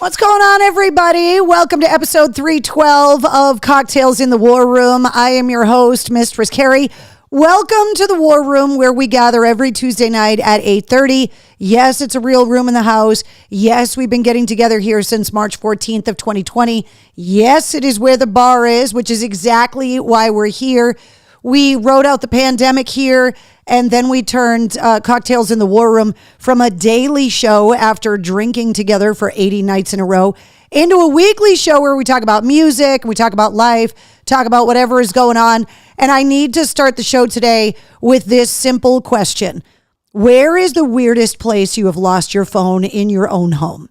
What's going on, everybody? Welcome to episode 312 of Cocktails in the War Room. I am your host, Mistress Carrie. Welcome to the War Room, where we gather every Tuesday night at 8:30. Yes, it's a real room in the house. Yes, we've been getting together here since March 14th of 2020. Yes, it is where the bar is, which is exactly why we're here. We rode out the pandemic here, and then we turned Cocktails in the War Room from a daily show after drinking together for 80 nights in a row into a weekly show where we talk about music, we talk about life, talk about whatever is going on. And I need to start the show today with this simple question. Where is the weirdest place you have lost your phone in your own home?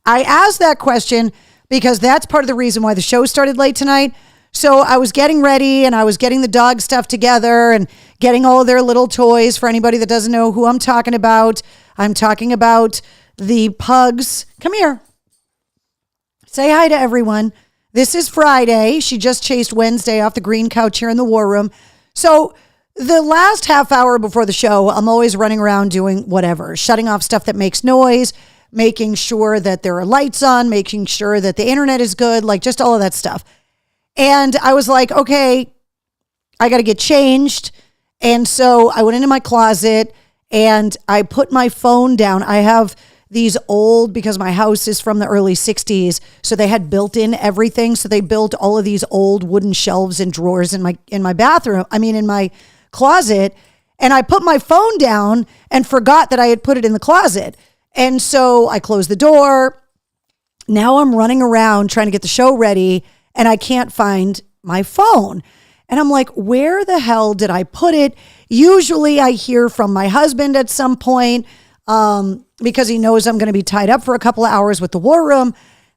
I asked that question because that's part of the reason why the show started late tonight. So I was getting ready and I was getting the dog stuff together and getting all of their little toys. For anybody that doesn't know who I'm talking about the pugs. Come here. Say hi to everyone. This is Friday. She just chased Wednesday off the green couch here in the War Room. So the last half hour before the show, I'm always running around doing whatever, shutting off stuff that makes noise, making sure that there are lights on, making sure that the internet is good, like just all of that stuff. And I was like, okay, I got to get changed. And so I went into my closet and I put my phone down. I have these old, because my house is from the early 60s, so they had built in everything. So they built all of these old wooden shelves and drawers in my bathroom, in my closet. And I put my phone down and forgot that I had put it in the closet. And so I closed the door. Now I'm running around trying to get the show ready, and I can't find my phone. And I'm like, where the hell did I put it? Usually I hear from my husband at some point because he knows I'm going to be tied up for a couple of hours with the War Room. And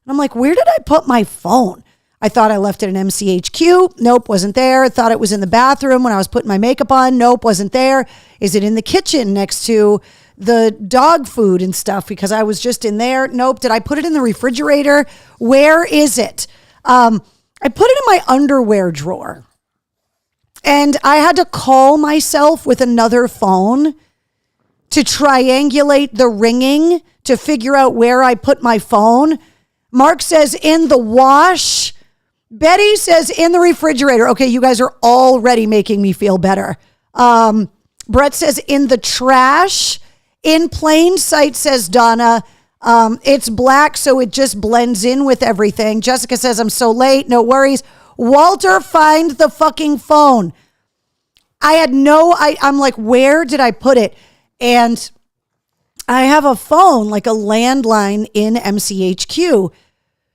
I'm like, where did I put my phone? I thought I left it in MCHQ. Nope, wasn't there. I thought it was in the bathroom when I was putting my makeup on. Nope, wasn't there. Is it in the kitchen next to the dog food and stuff? Because I was just in there. Nope. Did I put it in the refrigerator? Where is it? I put it in my underwear drawer, and I had to call myself with another phone to triangulate the ringing to figure out where I put my phone. Mark says in the wash. Betty says in the refrigerator. Okay, you guys are already making me feel better. Brett says in the trash. In plain sight, says Donna. It's black, so it just blends in with everything. Jessica says, I'm so late. No worries. Walter, find the fucking phone. I'm like, where did I put it? And I have a phone, like a landline in MCHQ,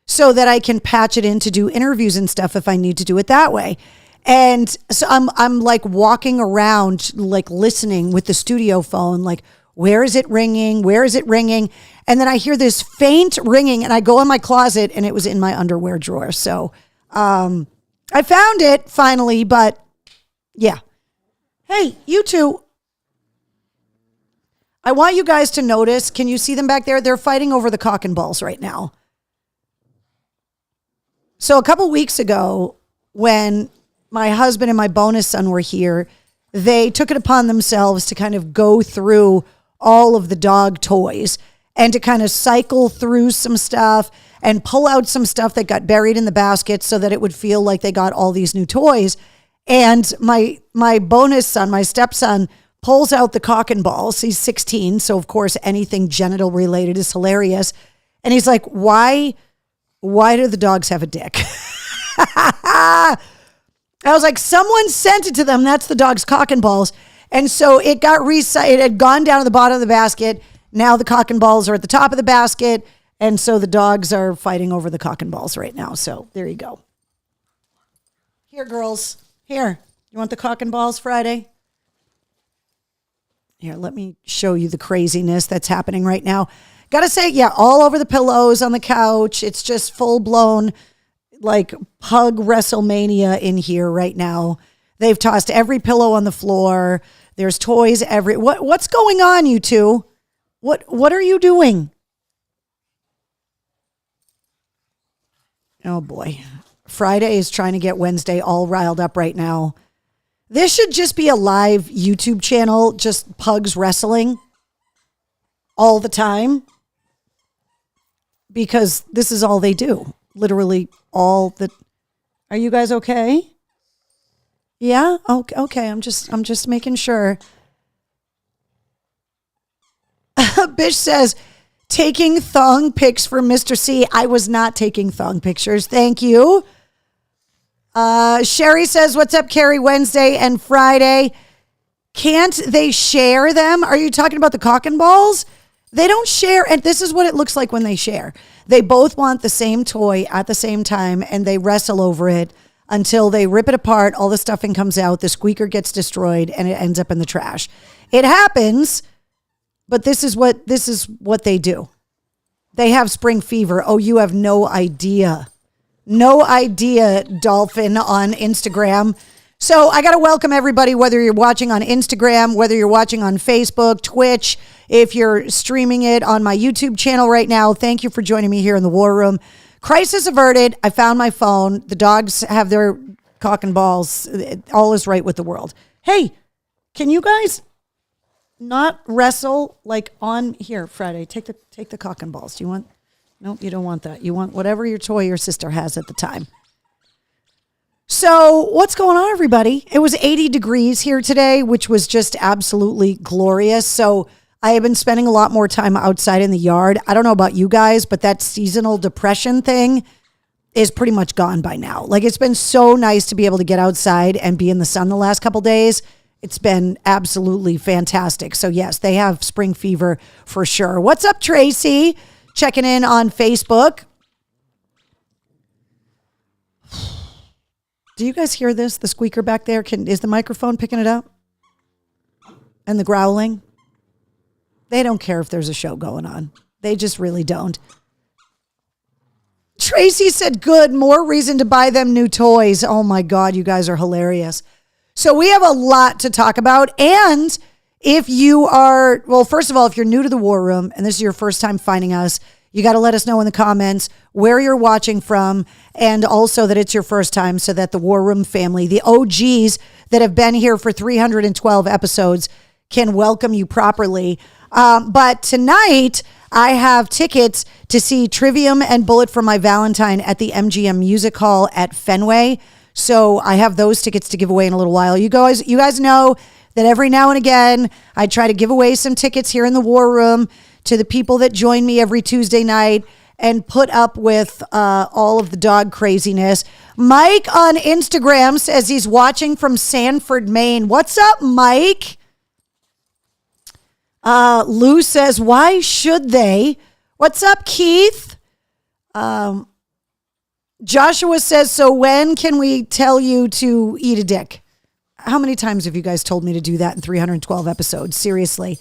so that I can patch it in to do interviews and stuff if I need to do it that way. And so I'm like walking around, like listening with the studio phone, like, where is it ringing? Where is it ringing? And then I hear this faint ringing, and I go in my closet, and it was in my underwear drawer. So I found it finally, but yeah. Hey, you two. I want you guys to notice. Can you see them back there? They're fighting over the cock and balls right now. So a couple weeks ago, when my husband and my bonus son were here, they took it upon themselves to kind of go through all of the dog toys and to kind of cycle through some stuff and pull out some stuff that got buried in the basket so that it would feel like they got all these new toys. And my bonus son, my stepson, pulls out the cock and balls. He's 16, so of course anything genital related is hilarious. And he's like, why do the dogs have a dick? I was like, someone sent it to them. That's the dog's cock and balls. And so it got it had gone down to the bottom of the basket. Now the cock and balls are at the top of the basket. And so the dogs are fighting over the cock and balls right now. So there you go. Here, girls. Here. You want the cock and balls Friday? Here, let me show you the craziness that's happening right now. Gotta say, yeah, all over the pillows, on the couch. It's just full blown like pug WrestleMania in here right now. They've tossed every pillow on the floor. There's toys what's going on, you two? What are you doing? Oh boy. Friday is trying to get Wednesday all riled up right now. This should just be a live YouTube channel, just pugs wrestling all the time. because this is all they do. Literally all the. Are you guys okay? Yeah? Okay. I'm just making sure. Bish says, taking thong pics for Mr. C. I was not taking thong pictures. Thank you. Sherry says, what's up, Carrie? Wednesday and Friday. Can't they share them? Are you talking about the cock and balls? They don't share. And this is what it looks like when they share. They both want the same toy at the same time, and they wrestle over it until they rip it apart. All the stuffing comes out. The squeaker gets destroyed, and it ends up in the trash. It happens, but this is what they do. They have spring fever. Oh, you have no idea. No idea, Dolphin on Instagram. So I got to welcome everybody, whether you're watching on Instagram, whether you're watching on Facebook, Twitch, if you're streaming it on my YouTube channel right now. Thank you for joining me here in the War Room. Crisis averted. I found my phone. The dogs have their cock and balls. All is right with the world. Hey, can you guys not wrestle like on here, Friday? Take the cock and balls. Do you want? Nope, you don't want that. You want whatever your toy your sister has at the time. So what's going on, everybody? It was 80 degrees here today, which was just absolutely glorious. So I have been spending a lot more time outside in the yard. I don't know about you guys, but that seasonal depression thing is pretty much gone by now. Like, it's been so nice to be able to get outside and be in the sun the last couple days. It's been absolutely fantastic. So yes, they have spring fever for sure. What's up, Tracy? Checking in on Facebook. Do you guys hear this? The squeaker back there? Is the microphone picking it up? And the growling? They don't care if there's a show going on. They just really don't. Tracy said, good, more reason to buy them new toys. Oh my God, you guys are hilarious. So we have a lot to talk about. And if you are, well, first of all, if you're new to the War Room and this is your first time finding us, you got to let us know in the comments where you're watching from, and also that it's your first time so that the War Room family, the OGs that have been here for 312 episodes, can welcome you properly. But tonight, I have tickets to see Trivium and Bullet for My Valentine at the MGM Music Hall at Fenway. So I have those tickets to give away in a little while. You guys know that every now and again, I try to give away some tickets here in the War Room to the people that join me every Tuesday night and put up with all of the dog craziness. Mike on Instagram says he's watching from Sanford, Maine. What's up, Mike? Lou says, why should they? What's up, Keith? Joshua says, so when can we tell you to eat a dick? How many times have you guys told me to do that in 312 episodes? Seriously.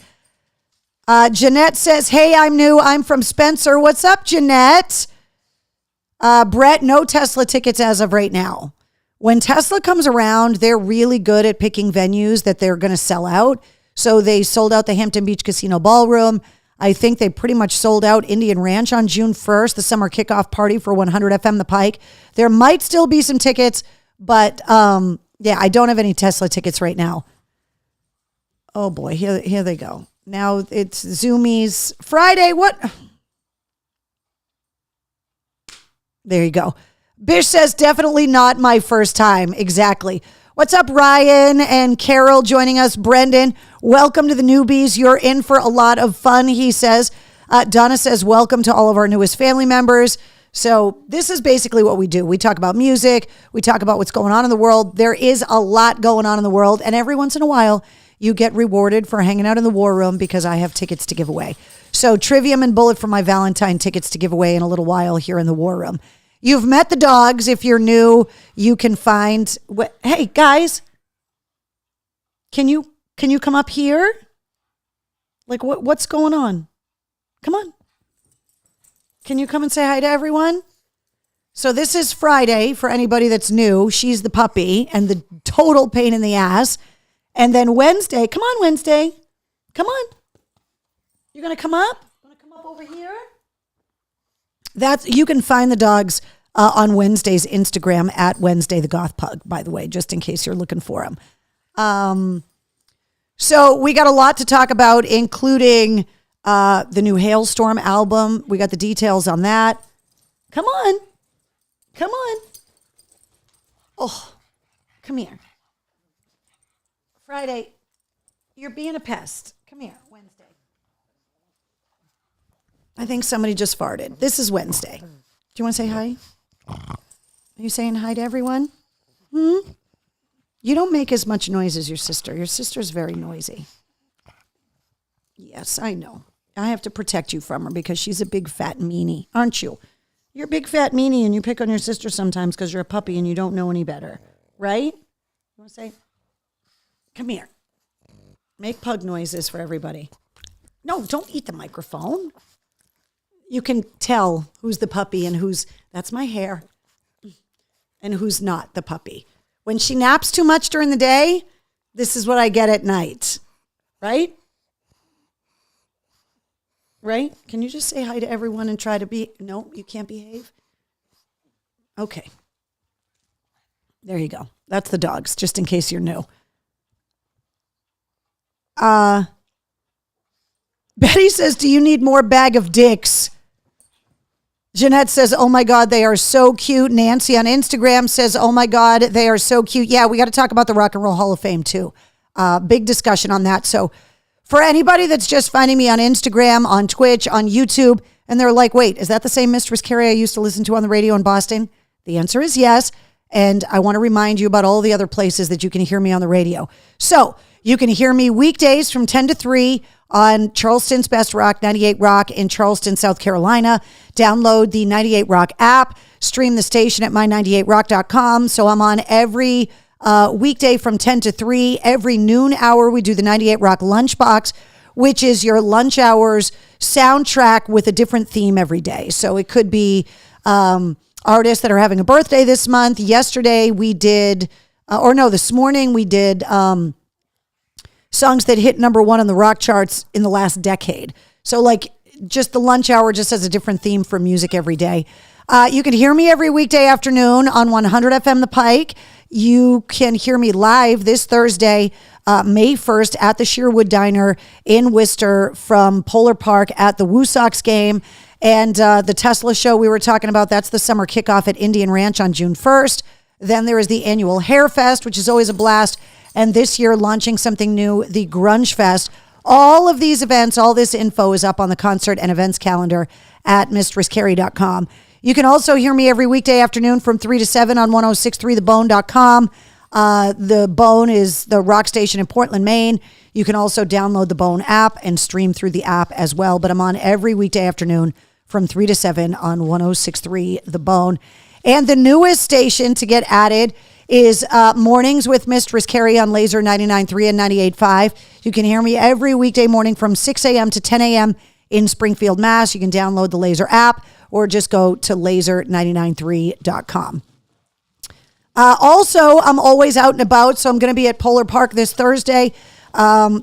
Jeanette says, hey, I'm new. I'm from Spencer. What's up, Jeanette? Brett, no Tesla tickets as of right now. When Tesla comes around, they're really good at picking venues that they're going to sell out. So they sold out the Hampton Beach Casino Ballroom. I think they pretty much sold out Indian Ranch on June 1st, the summer kickoff party for 100 FM The Pike. There might still be some tickets, but yeah, I don't have any Tesla tickets right now. Oh boy, here they go. Now it's Zoomies Friday. What? There you go. Bish says, definitely not my first time. Exactly. What's up, Ryan and Carol joining us? Brendan, welcome to the newbies. You're in for a lot of fun, he says. Donna says, welcome to all of our newest family members. So this is basically what we do. We talk about music. We talk about what's going on in the world. There is a lot going on in the world. And every once in a while, you get rewarded for hanging out in the War Room because I have tickets to give away. So Trivium and Bullet for My Valentine tickets to give away in a little while here in the War Room. You've met the dogs. If you're new, you can find. Hey guys, can you come up here? Like what's going on? Come on. Can you come and say hi to everyone? So this is Friday for anybody that's new. She's the puppy and the total pain in the ass. And then Wednesday, come on Wednesday. Come on. You're going to come up? Want to come up over here? You can find the dogs on Wednesday's Instagram at Wednesday the Goth Pug, by the way, just in case you're looking for them. So we got a lot to talk about, including The new Hailstorm album. We got the details on that. Come on. Come on. Oh, come here. Friday, you're being a pest. Come here, Wednesday. I think somebody just farted. This is Wednesday. Do you want to say hi? Are you saying hi to everyone? You don't make as much noise as your sister. Your sister's very noisy. Yes, I know. I have to protect you from her because she's a big fat meanie, aren't you? You're a big fat meanie and you pick on your sister sometimes because you're a puppy and you don't know any better, right? You want to say, come here. Make pug noises for everybody. No, don't eat the microphone. You can tell who's the puppy and that's my hair, and who's not the puppy. When she naps too much during the day, this is what I get at night, right? Right? Can you just say hi to everyone and try to no, you can't behave? Okay. There you go. That's the dogs, just in case you're new. Betty says, do you need more bag of dicks? Jeanette says, oh my God, they are so cute. Nancy on Instagram says, oh my God, they are so cute. Yeah, we got to talk about the Rock and Roll Hall of Fame too. Big discussion on that. So for anybody that's just finding me on Instagram, on Twitch, on YouTube, and they're like, wait, is that the same Mistress Carrie I used to listen to on the radio in Boston? The answer is yes. And I want to remind you about all the other places that you can hear me on the radio. So you can hear me weekdays from 10 to 3 on Charleston's Best Rock, 98 Rock in Charleston, South Carolina. Download the 98 Rock app. Stream the station at my98rock.com. So I'm on every weekday from 10 to 3. Every noon hour, we do the 98 Rock Lunchbox, which is your lunch hours soundtrack with a different theme every day. So it could be artists that are having a birthday this month. Yesterday we did, this morning we did songs that hit number 1 on the rock charts in the last decade. So like just the lunch hour just has a different theme for music every day. You can hear me every weekday afternoon on 100 FM The Pike. You can hear me live this Thursday, May 1st at the Sherwood Diner in Worcester from Polar Park at the Woo Sox game. And the Tesla show we were talking about, that's the summer kickoff at Indian Ranch on June 1st. Then there is the annual Hair Fest, which is always a blast. And this year, launching something new, the Grunge Fest. All of these events, all this info is up on the concert and events calendar at mistresscarrie.com. You can also hear me every weekday afternoon from 3 to 7 on 1063thebone.com. The Bone is the rock station in Portland, Maine. You can also download the Bone app and stream through the app as well. But I'm on every weekday afternoon from 3 to 7 on 1063 The Bone. And the newest station to get added is Mornings with Mistress Carrie on Laser 99.3 and 98.5. You can hear me every weekday morning from 6 a.m. to 10 a.m. in Springfield, Mass. You can download the Laser app or just go to laser993.com. Also, I'm always out and about, so I'm going to be at Polar Park this Thursday.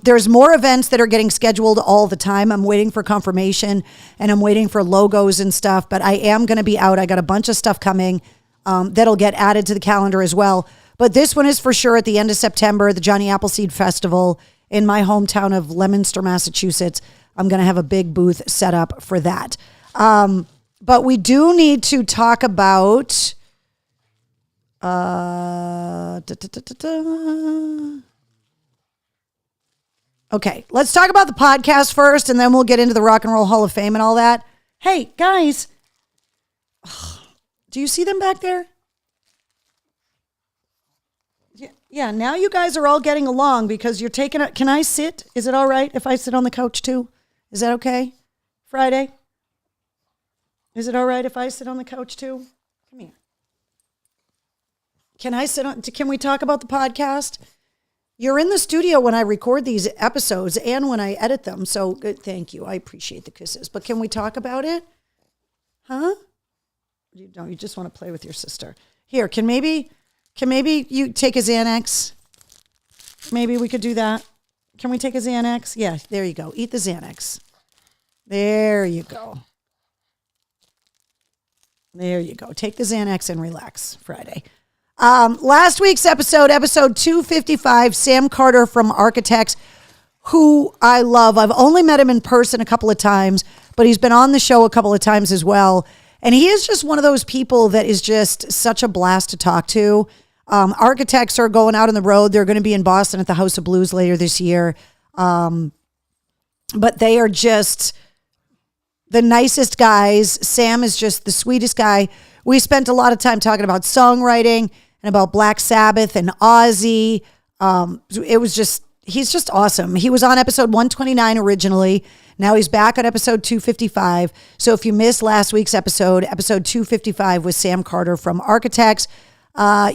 There's more events that are getting scheduled all the time. I'm waiting for confirmation, and I'm waiting for logos and stuff, but I am going to be out. I got a bunch of stuff coming that'll get added to the calendar as well. But this one is for sure at the end of September, the Johnny Appleseed Festival in my hometown of Leominster, Massachusetts. I'm going to have a big booth set up for that. But we do need to talk about... Okay, let's talk about the podcast first, and then we'll get into the Rock and Roll Hall of Fame and all that. Hey, guys. Do you see them back there? Yeah, now you guys are all getting along because you're taking it. Can I sit? Is it all right if I sit on the couch too? Is that okay? Friday? Is it all right if I sit on the couch too? Come here. Can I sit on? Can we talk about the podcast? You're in the studio when I record these episodes and when I edit them. So good. Thank you. I appreciate the kisses. But can we talk about it? Huh? You don't. You just want to play with your sister. Here, can maybe you take a Xanax? Maybe we could do that. Can we take a Xanax? Yeah, there you go. Eat the Xanax. There you go. There you go. Take the Xanax and relax Friday. Last week's episode 255, Sam Carter from Architects. who I love. I've only met him in person a couple of times, but he's been on the show a couple of times as well. And he is just one of those people that is just such a blast to talk to. Architects are going out on the road. They're going to be in Boston at the House of Blues later this year. But they are just the nicest guys. Sam is just the sweetest guy. We spent a lot of time talking about songwriting and about Black Sabbath and Ozzy. He's just awesome. He was on episode 129 originally. Now he's back on episode 255. So if you missed last week's episode 255 with Sam Carter from Architects,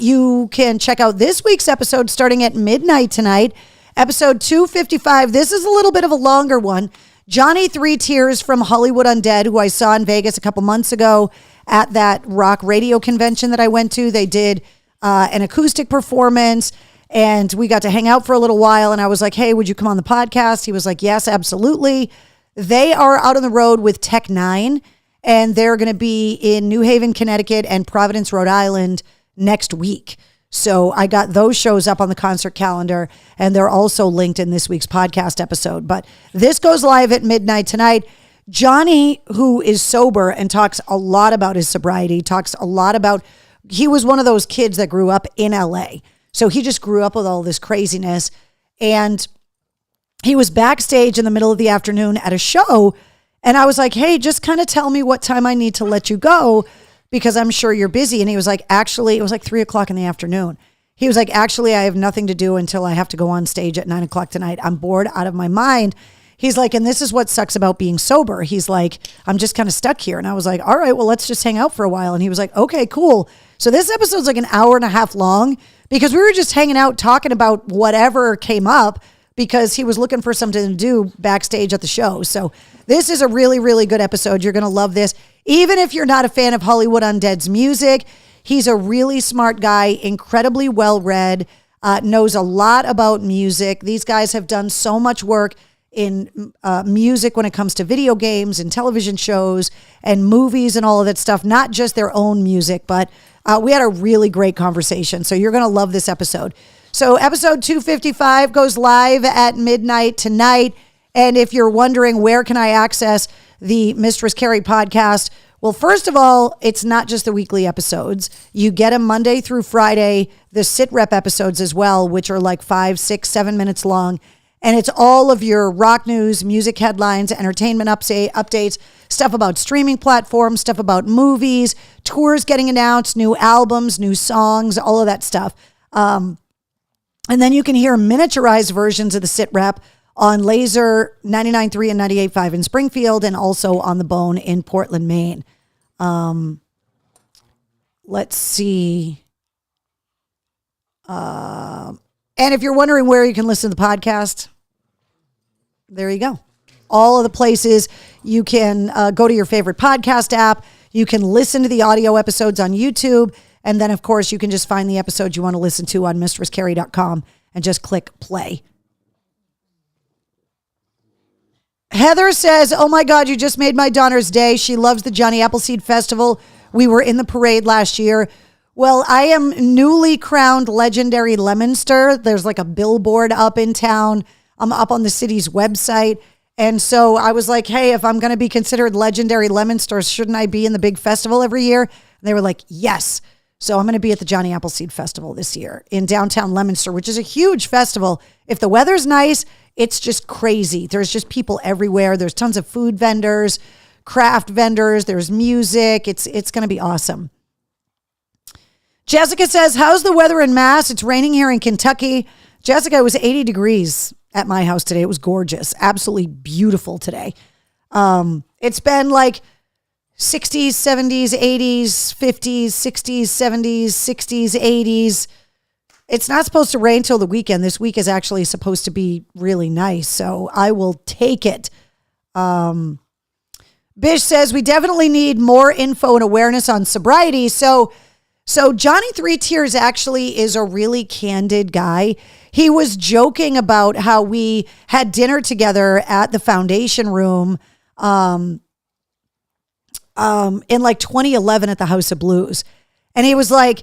you can check out this week's episode starting at midnight tonight. Episode 255. This is a little bit of a longer one. Johnny Three Tears from Hollywood Undead, who I saw in Vegas a couple months ago at that rock radio convention that I went to. They did an acoustic performance, and we got to hang out for a little while. And I was like, hey, would you come on the podcast? He was like, yes, absolutely. They are out on the road with Tech Nine, and they're going to be in New Haven, Connecticut, and Providence, Rhode Island next week. So I got those shows up on the concert calendar, and they're also linked in this week's podcast episode. But this goes live at midnight tonight. Johnny, who is sober and talks a lot about his sobriety, he was one of those kids that grew up in LA. So he just grew up with all this craziness. And he was backstage in the middle of the afternoon at a show. And I was like, hey, just kind of tell me what time I need to let you go, because I'm sure you're busy. And he was like, actually, it was like 3:00 in the afternoon. He was like, actually, I have nothing to do until I have to go on stage at 9:00 tonight. I'm bored out of my mind. He's like, and this is what sucks about being sober. He's like, I'm just kind of stuck here. And I was like, all right, well, let's just hang out for a while. And he was like, okay, cool. So this episode's like an hour and a half long because we were just hanging out talking about whatever came up because he was looking for something to do backstage at the show. So this is a really, really good episode. You're going to love this. Even if you're not a fan of Hollywood Undead's music, he's a really smart guy, incredibly well-read, knows a lot about music. These guys have done so much work in music when it comes to video games and television shows and movies and all of that stuff, not just their own music, but we had a really great conversation. So you're going to love this episode. So episode 255 goes live at midnight tonight. And if you're wondering, where can I access the Mistress Carrie podcast? Well, first of all, it's not just the weekly episodes. You get them Monday through Friday, the sit rep episodes as well, which are like 5, 6, 7 minutes long. And it's all of your rock news, music headlines, entertainment updates, stuff about streaming platforms, stuff about movies, tours getting announced, new albums, new songs, all of that stuff. And then you can hear miniaturized versions of the sit rep on Laser 99.3 and 98.5 in Springfield, and also on the Bone in Portland, Maine. Let's see. And if you're wondering where you can listen to the podcast, there you go. All of the places you can go to your favorite podcast app. You can listen to the audio episodes on YouTube. And then, of course, you can just find the episodes you want to listen to on mistresscarrie.com and just click play. Heather says, oh my God, you just made my daughter's day. She loves the Johnny Appleseed Festival. We were in the parade last year. Well, I am newly crowned legendary Lemonster. There's like a billboard up in town. I'm up on the city's website. And so I was like, hey, if I'm going to be considered legendary Lemonster, shouldn't I be in the big festival every year? And they were like, yes. So I'm going to be at the Johnny Appleseed Festival this year in downtown Lemonster, which is a huge festival. If the weather's nice, it's just crazy. There's just people everywhere. There's tons of food vendors, craft vendors. There's music. It's going to be awesome. Jessica says, how's the weather in Mass? It's raining here in Kentucky. Jessica, it was 80 degrees at my house today. It was gorgeous. Absolutely beautiful today. It's been like 60s, 70s, 80s, 50s, 60s, 70s, 60s, 80s. It's not supposed to rain till the weekend. This week is actually supposed to be really nice, so I will take it. Bish says, we definitely need more info and awareness on sobriety. So Johnny Three Tears actually is a really candid guy. He was joking about how we had dinner together at the Foundation Room in like 2011 at the House of Blues. And he was like,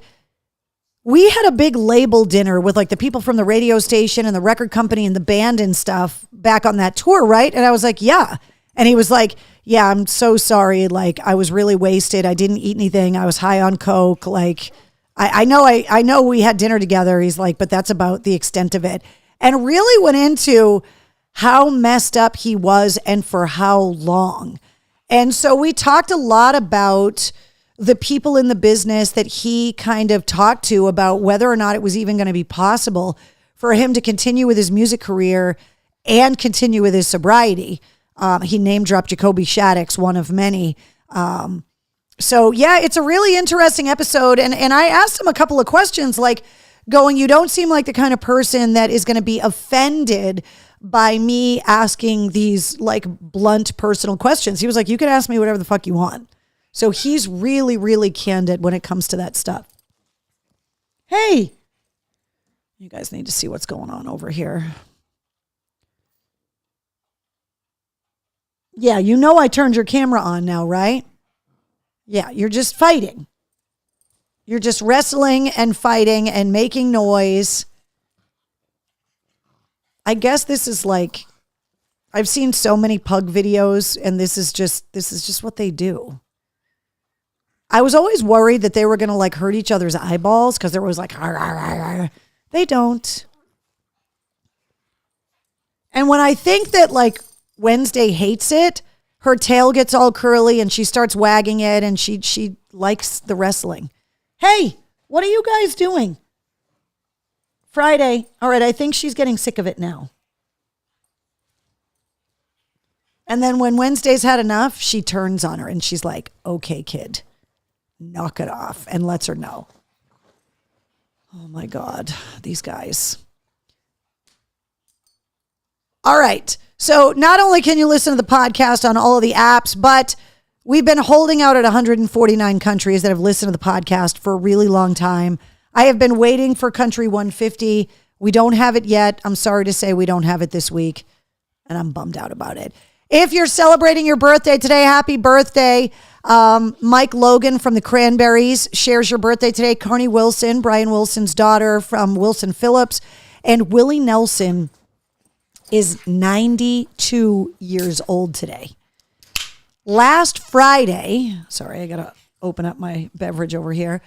we had a big label dinner with like the people from the radio station and the record company and the band and stuff back on that tour, right? And I was like, yeah. And he was like, yeah, I'm so sorry. Like, I was really wasted. I didn't eat anything. I was high on Coke. Like, I know we had dinner together. He's like, but that's about the extent of it. And really went into how messed up he was and for how long. And so we talked a lot about the people in the business that he kind of talked to about whether or not it was even going to be possible for him to continue with his music career and continue with his sobriety. He name dropped Jacoby Shaddix, one of many. So yeah, it's a really interesting episode. And I asked him a couple of questions like going, you don't seem like the kind of person that is going to be offended by me asking these like blunt personal questions. He was like, you can ask me whatever the fuck you want. So he's really, really candid when it comes to that stuff. Hey, you guys need to see what's going on over here. Yeah, you know I turned your camera on now, right? Yeah, you're just fighting. You're just wrestling and fighting and making noise. I guess this is like, I've seen so many pug videos and this is just what they do. I was always worried that they were going to like hurt each other's eyeballs because there was like, arr, arr, arr, arr. They don't. And when I think that like Wednesday hates it, her tail gets all curly and she starts wagging it and she likes the wrestling. Hey, what are you guys doing? Friday. All right, I think she's getting sick of it now. And then when Wednesday's had enough, she turns on her and she's like, okay, kid, knock it off, and lets her know. Oh my God, these guys. All right. So not only can you listen to the podcast on all of the apps, but we've been holding out at 149 countries that have listened to the podcast for a really long time. I have been waiting for country 150. We don't have it yet. I'm sorry to say we don't have it this week, and I'm bummed out about it. If you're celebrating your birthday today, happy birthday. Mike Logan from the Cranberries shares your birthday today. Carney Wilson, Brian Wilson's daughter from Wilson Phillips, and Willie Nelson is 92 years old today. Last Friday, sorry, I got to open up my beverage over here.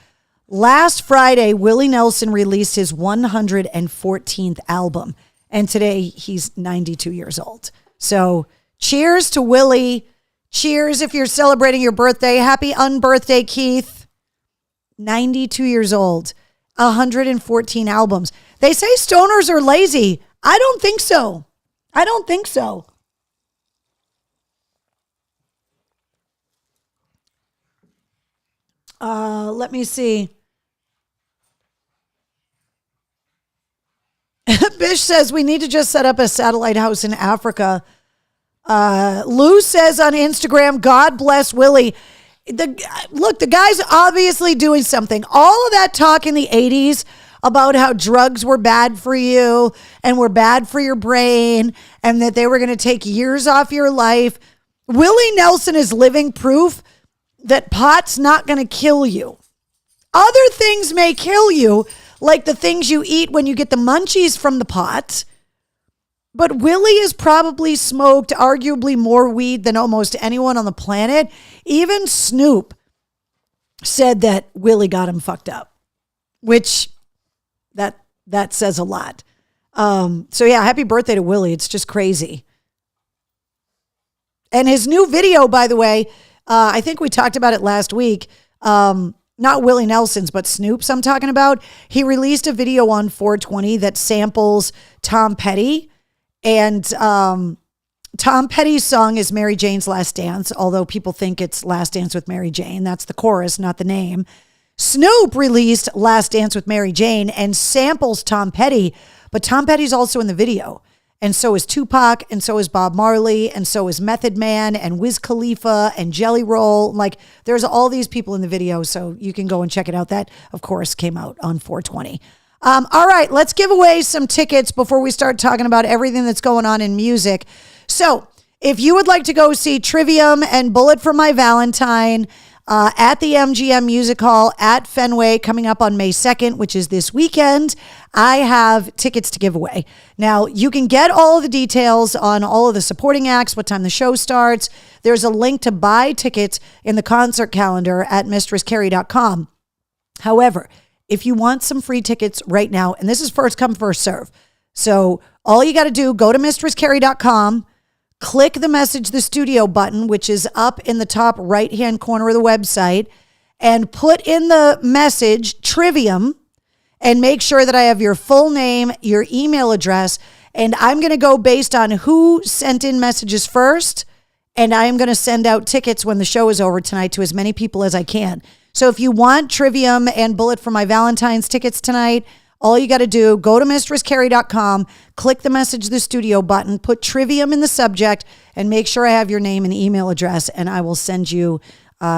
Last Friday, Willie Nelson released his 114th album, and today he's 92 years old. So cheers to Willie. Cheers if you're celebrating your birthday. Happy unbirthday, Keith. 92 years old, 114 albums. They say stoners are lazy. I don't think so. I don't think so. Let me see. Bish says we need to just set up a satellite house in Africa. Lou says on Instagram, God bless Willie. Look, the guy's obviously doing something. All of that talk in the 80s about how drugs were bad for you and were bad for your brain and that they were going to take years off your life. Willie Nelson is living proof that pot's not going to kill you. Other things may kill you, like the things you eat when you get the munchies from the pot. But Willie has probably smoked arguably more weed than almost anyone on the planet. Even Snoop said that Willie got him fucked up, which that says a lot. So yeah, happy birthday to Willie. It's just crazy. And his new video, by the way, I think we talked about it last week. Not Willie Nelson's, but Snoop's I'm talking about. He released a video on 420 that samples Tom Petty. And Tom Petty's song is Mary Jane's Last Dance, although people think it's Last Dance with Mary Jane. That's the chorus, not the name. Snoop released Last Dance with Mary Jane and samples Tom Petty, but Tom Petty's also in the video. And so is Tupac, and so is Bob Marley, and so is Method Man, and Wiz Khalifa, and Jelly Roll. Like, there's all these people in the video, so you can go and check it out. That, of course, came out on 420. All right, let's give away some tickets before we start talking about everything that's going on in music. So if you would like to go see Trivium and Bullet for My Valentine, at the MGM Music Hall at Fenway coming up on May 2nd, which is this weekend. I have tickets to give away. Now, you can get all of the details on all of the supporting acts, what time the show starts. There's a link to buy tickets in the concert calendar at mistresscarrie.com. However, if you want some free tickets right now, and this is first come, first serve. So all you got to do, go to mistresscarrie.com, click the message the studio button, which is up in the top right-hand corner of the website, and put in the message Trivium and make sure that I have your full name, your email address, and I'm going to go based on who sent in messages first, and I am going to send out tickets when the show is over tonight to as many people as I can. So if you want Trivium and Bullet for My Valentine's tickets tonight, all you got to do, go to mistresscarrie.com, click the message the studio button, put Trivium in the subject, and make sure I have your name and email address, and I will send you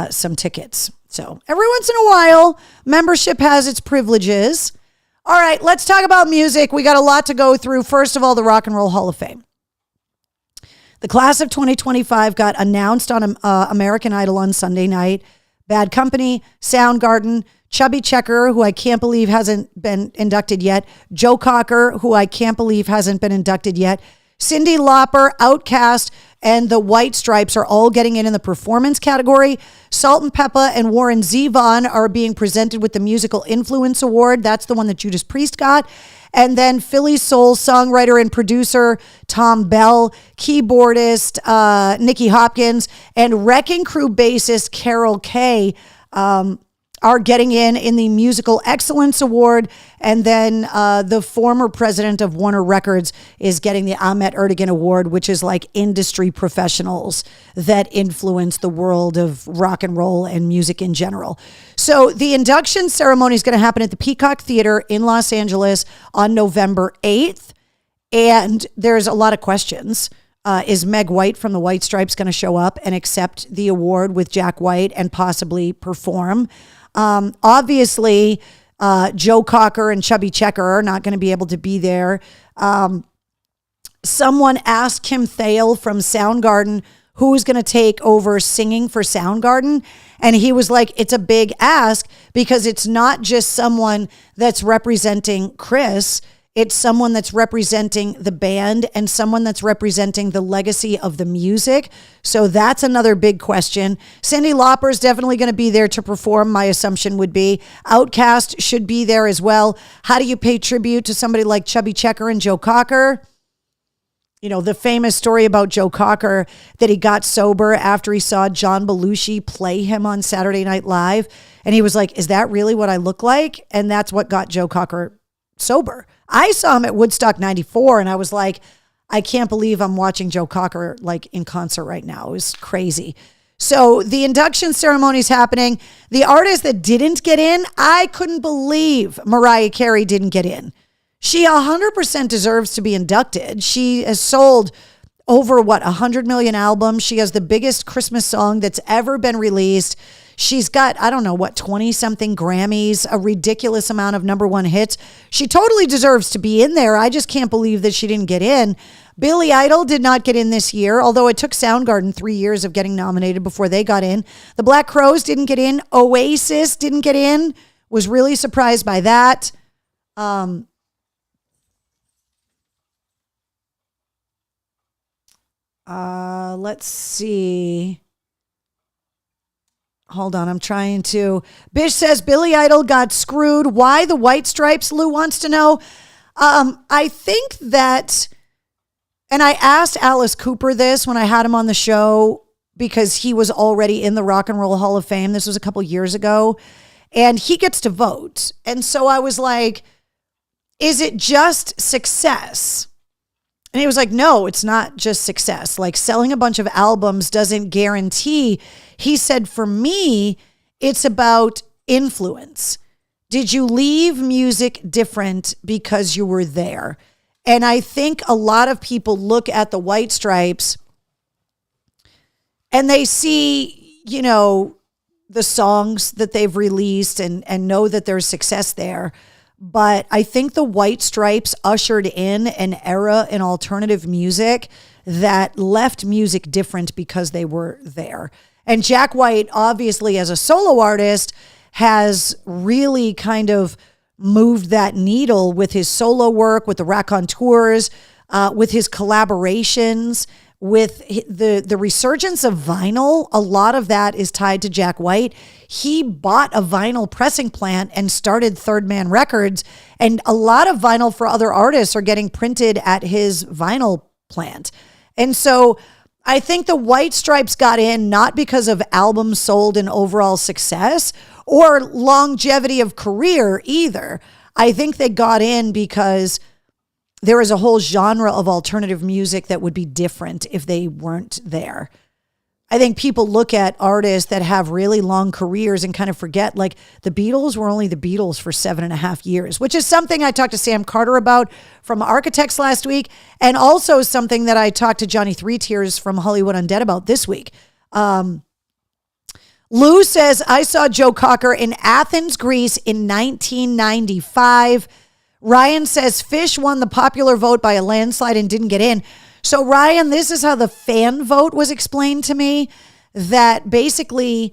some tickets. So every once in a while, membership has its privileges. All right, let's talk about music. We got a lot to go through. First of all, the Rock and Roll Hall of Fame. The class of 2025 got announced on American Idol on Sunday night. Bad Company, Soundgarden, Chubby Checker, who I can't believe hasn't been inducted yet, Joe Cocker, who I can't believe hasn't been inducted yet, Cyndi Lauper, Outkast, and the White Stripes are all getting in the performance category. Salt and Peppa and Warren Zevon are being presented with the Musical Influence Award. That's the one that Judas Priest got. And then Philly Soul songwriter and producer Tom Bell, keyboardist Nicky Hopkins, and Wrecking Crew bassist Carol Kaye are getting in the Musical Excellence Award. And then the former president of Warner Records is getting the Ahmet Ertegun Award, which is like industry professionals that influence the world of rock and roll and music in general. So the induction ceremony is going to happen at the Peacock Theater in Los Angeles on November 8th. And there's a lot of questions. Is Meg White from the White Stripes going to show up and accept the award with Jack White and possibly perform? Obviously, Joe Cocker and Chubby Checker are not going to be able to be there. Someone asked Kim Thayil from Soundgarden who's going to take over singing for Soundgarden. And he was like, it's a big ask because it's not just someone that's representing Chris. It's someone that's representing the band and someone that's representing the legacy of the music. So that's another big question. Cyndi Lauper is definitely going to be there to perform, my assumption would be. Outkast should be there as well. How do you pay tribute to somebody like Chubby Checker and Joe Cocker? You know, the famous story about Joe Cocker that he got sober after he saw John Belushi play him on Saturday Night Live. And he was like, is that really what I look like? And that's what got Joe Cocker sober. I saw him at Woodstock 94 and I was like, I can't believe I'm watching Joe Cocker like in concert right now. It was crazy. So the induction ceremony is happening. The artist that didn't get in, I couldn't believe Mariah Carey didn't get in. She 100% deserves to be inducted. She has sold over 100 million albums. She has the biggest Christmas song that's ever been released. She's got, 20 something Grammys, a ridiculous amount of number one hits. She totally deserves to be in there. I just can't believe that she didn't get in. Billy Idol did not get in this year, although it took Soundgarden 3 years of getting nominated before they got in. The Black Crowes didn't get in. Oasis didn't get in. Was really surprised by that. Let's see. Hold on, I'm trying to. Bish says Billy Idol got screwed. Why the White Stripes? Lou wants to know. I think that, and I asked Alice Cooper this when I had him on the show because he was already in the Rock and Roll Hall of Fame. This was a couple years ago, and he gets to vote. And so I was like, is it just success? And he was like, no, it's not just success. Like selling a bunch of albums doesn't guarantee. He said, for me, it's about influence. Did you leave music different because you were there? And I think a lot of people look at the White Stripes and they see, the songs that they've released and know that there's success there. But I think the White Stripes ushered in an era in alternative music that left music different because they were there. And Jack White, obviously, as a solo artist, has really kind of moved that needle with his solo work, with the raconteurs, with his collaborations, with the resurgence of vinyl. A lot of that is tied to Jack White. He bought a vinyl pressing plant and started Third Man Records, and a lot of vinyl for other artists are getting printed at his vinyl plant. And so I think the White Stripes got in not because of albums sold and overall success or longevity of career either. I think they got in because there is a whole genre of alternative music that would be different if they weren't there. I think people look at artists that have really long careers and kind of forget, like, the Beatles were only the Beatles for 7.5 years, which is something I talked to Sam Carter about from Architects last week, and also something that I talked to Johnny Three Tears from Hollywood Undead about this week. Lou says, I saw Joe Cocker in Athens, Greece in 1995. Ryan says Fish won the popular vote by a landslide and didn't get in. So, Ryan, this is how the fan vote was explained to me, that basically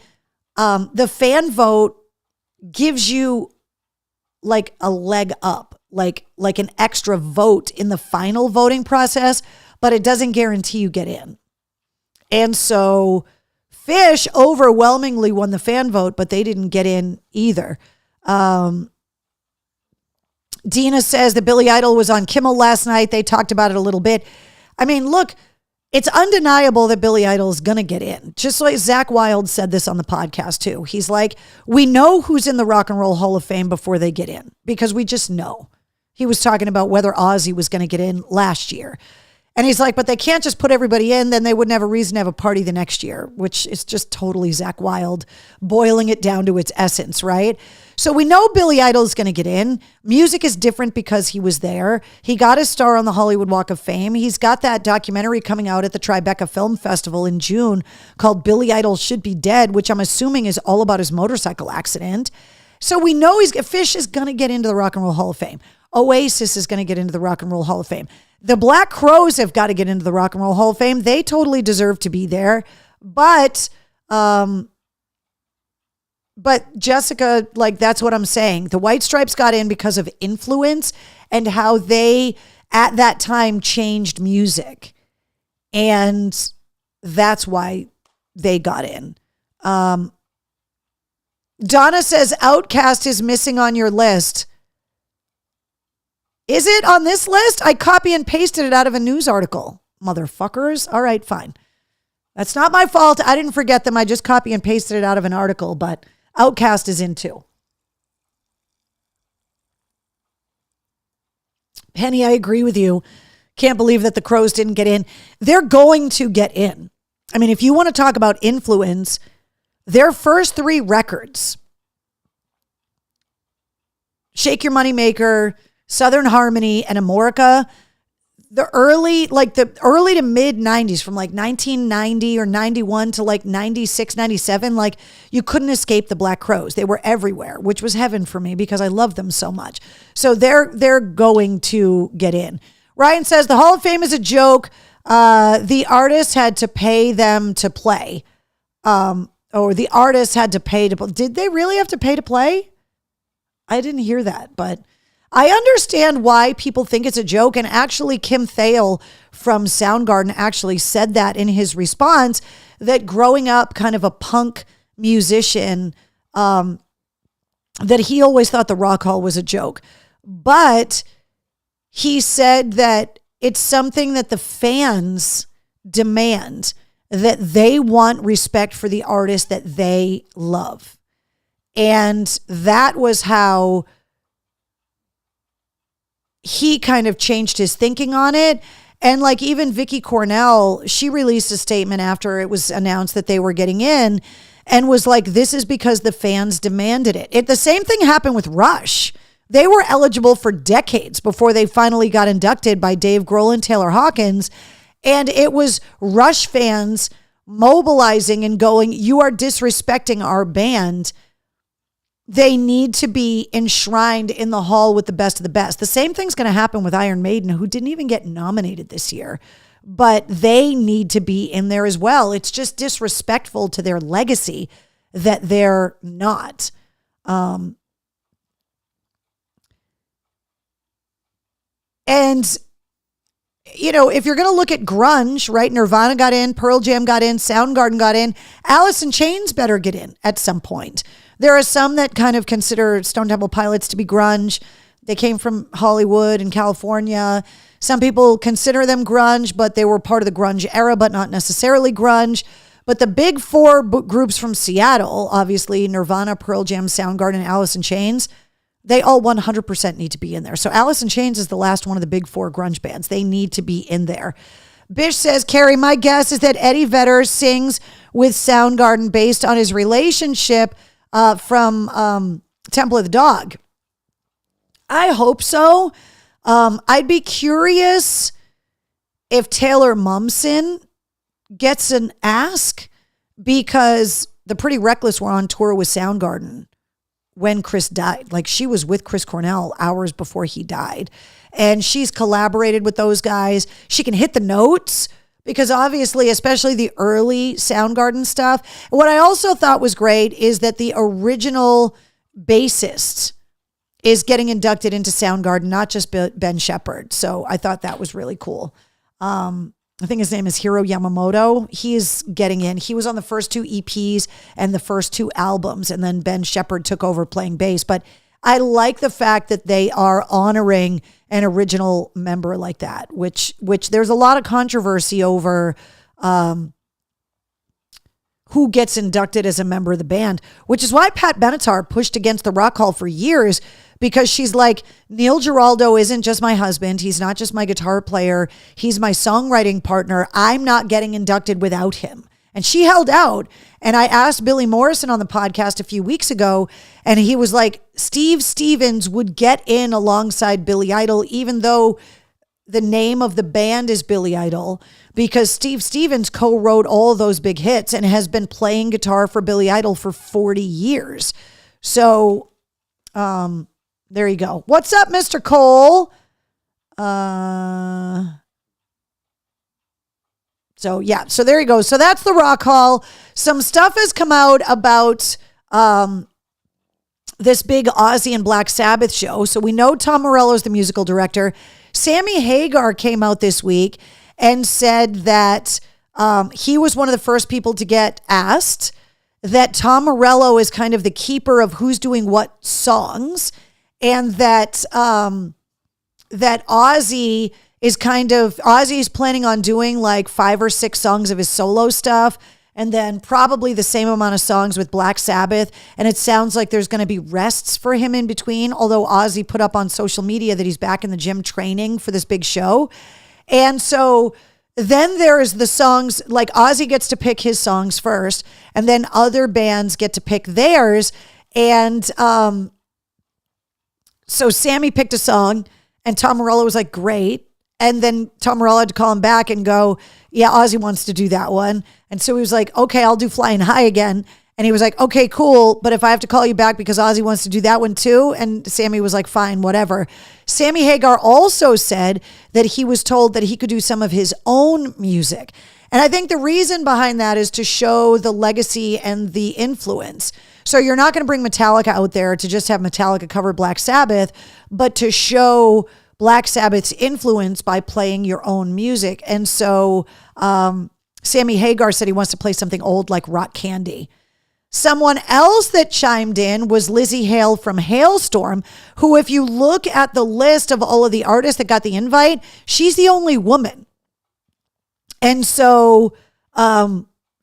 the fan vote gives you like a leg up, like an extra vote in the final voting process, but it doesn't guarantee you get in. And so Fish overwhelmingly won the fan vote, but they didn't get in either. Dina says that Billy Idol was on Kimmel last night. They talked about it a little bit. I mean, look, it's undeniable that Billy Idol is going to get in. Just like Zach Wilde said this on the podcast too. He's like, we know who's in the Rock and Roll Hall of Fame before they get in, because we just know. He was talking about whether Ozzy was going to get in last year. And he's like, but they can't just put everybody in, then they wouldn't have a reason to have a party the next year, which is just totally Zach Wilde boiling it down to its essence, right? So we know Billy Idol is going to get in. Music is different because he was there. He got his star on the Hollywood Walk of Fame. He's got that documentary coming out at the Tribeca Film Festival in June called Billy Idol Should Be Dead, which I'm assuming is all about his motorcycle accident. So we know Fish is going to get into the Rock and Roll Hall of Fame. Oasis is going to get into the Rock and Roll Hall of Fame. The Black Crowes have got to get into the Rock and Roll Hall of Fame. They totally deserve to be there. But Jessica, like, that's what I'm saying. The White Stripes got in because of influence and how they, at that time, changed music. And that's why they got in. Donna says Outkast is missing on your list. Is it on this list? I copy and pasted it out of a news article. Motherfuckers. All right, fine. That's not my fault. I didn't forget them. I just copy and pasted it out of an article, but Outkast is in too. Penny, I agree with you. Can't believe that the Crows didn't get in. They're going to get in. I mean, if you want to talk about influence, their first 3 records, Shake Your Money Maker, Southern Harmony, and Amorica, the early to mid 90s, from like 1990 or 91 to like 96, 97, like, you couldn't escape the Black Crowes. They were everywhere, which was heaven for me because I love them so much. So they're going to get in. Ryan says the Hall of Fame is a joke. The artist had to pay them to play. Or the artist had to pay to play. Did they really have to pay to play? I didn't hear that, but I understand why people think it's a joke. And actually, Kim Thale from Soundgarden actually said that in his response, that growing up kind of a punk musician, that he always thought the Rock Hall was a joke. But he said that it's something that the fans demand, that they want respect for the artist that they love. And that was how he kind of changed his thinking on it. And like, even Vicky Cornell, she released a statement after it was announced that they were getting in and was like, this is because the fans demanded it. The same thing happened with Rush. They were eligible for decades before they finally got inducted by Dave Grohl and Taylor Hawkins. And it was Rush fans mobilizing and going, you are disrespecting our band. They need to be enshrined in the hall with the best of the best. The same thing's going to happen with Iron Maiden, who didn't even get nominated this year. but they need to be in there as well. It's just disrespectful to their legacy that they're not. And, if you're going to look at grunge, right? Nirvana got in, Pearl Jam got in, Soundgarden got in. Alice in Chains better get in at some point. There are some that kind of consider Stone Temple Pilots to be grunge. They came from Hollywood and California. Some people consider them grunge, but they were part of the grunge era, but not necessarily grunge. But the big four groups from Seattle, obviously Nirvana, Pearl Jam, Soundgarden, and Alice in Chains, they all 100% need to be in there. So Alice in Chains is the last one of the big four grunge bands. They need to be in there. Bish says, Carrie, my guess is that Eddie Vedder sings with Soundgarden based on his relationship from Temple of the Dog. I hope so. I'd be curious if Taylor Momsen gets an ask, because the Pretty Reckless were on tour with Soundgarden when Chris died. Like, she was with Chris Cornell hours before he died. And she's collaborated with those guys. She can hit the notes because obviously, especially the early Soundgarden stuff. What I also thought was great is that the original bassist is getting inducted into Soundgarden, not just Ben Shepherd. So I thought that was really cool. I think his name is Hiro Yamamoto. He's getting in. He was on the first two EPs and the first two albums, and then Ben Shepherd took over playing bass. But I like the fact that they are honoring an original member like that, which there's a lot of controversy over who gets inducted as a member of the band, which is why Pat Benatar pushed against the Rock Hall for years, because she's like, Neil Giraldo isn't just my husband. He's not just my guitar player. He's my songwriting partner. I'm not getting inducted without him. And she held out. And I asked Billy Morrison on the podcast a few weeks ago, and he was like, Steve Stevens would get in alongside Billy Idol, even though the name of the band is Billy Idol, because Steve Stevens co-wrote all those big hits and has been playing guitar for Billy Idol for 40 years. So, there you go. What's up, Mr. Cole? So there you go. So that's the Rock Hall. Some stuff has come out about this big Ozzy and Black Sabbath show. So we know Tom Morello is the musical director. Sammy Hagar came out this week and said that he was one of the first people to get asked, that Tom Morello is kind of the keeper of who's doing what songs, and that that Ozzy's planning on doing like 5 or 6 songs of his solo stuff, and then probably the same amount of songs with Black Sabbath. And it sounds like there's going to be rests for him in between, although Ozzy put up on social media that he's back in the gym training for this big show. And so then there's the songs, like Ozzy gets to pick his songs first, and then other bands get to pick theirs. And so Sammy picked a song, and Tom Morello was like, great. And then Tom Morello had to call him back and go, yeah, Ozzy wants to do that one. And so he was like, okay, I'll do Flying High again. And he was like, okay, cool. But if I have to call you back because Ozzy wants to do that one too. And Sammy was like, fine, whatever. Sammy Hagar also said that he was told that he could do some of his own music. And I think the reason behind that is to show the legacy and the influence. So you're not going to bring Metallica out there to just have Metallica cover Black Sabbath, but to show Black Sabbath's influence by playing your own music. And so Sammy Hagar said he wants to play something old like Rock Candy. Someone else that chimed in was Lizzie Hale from Hailstorm, who, if you look at the list of all of the artists that got the invite, she's the only woman. And so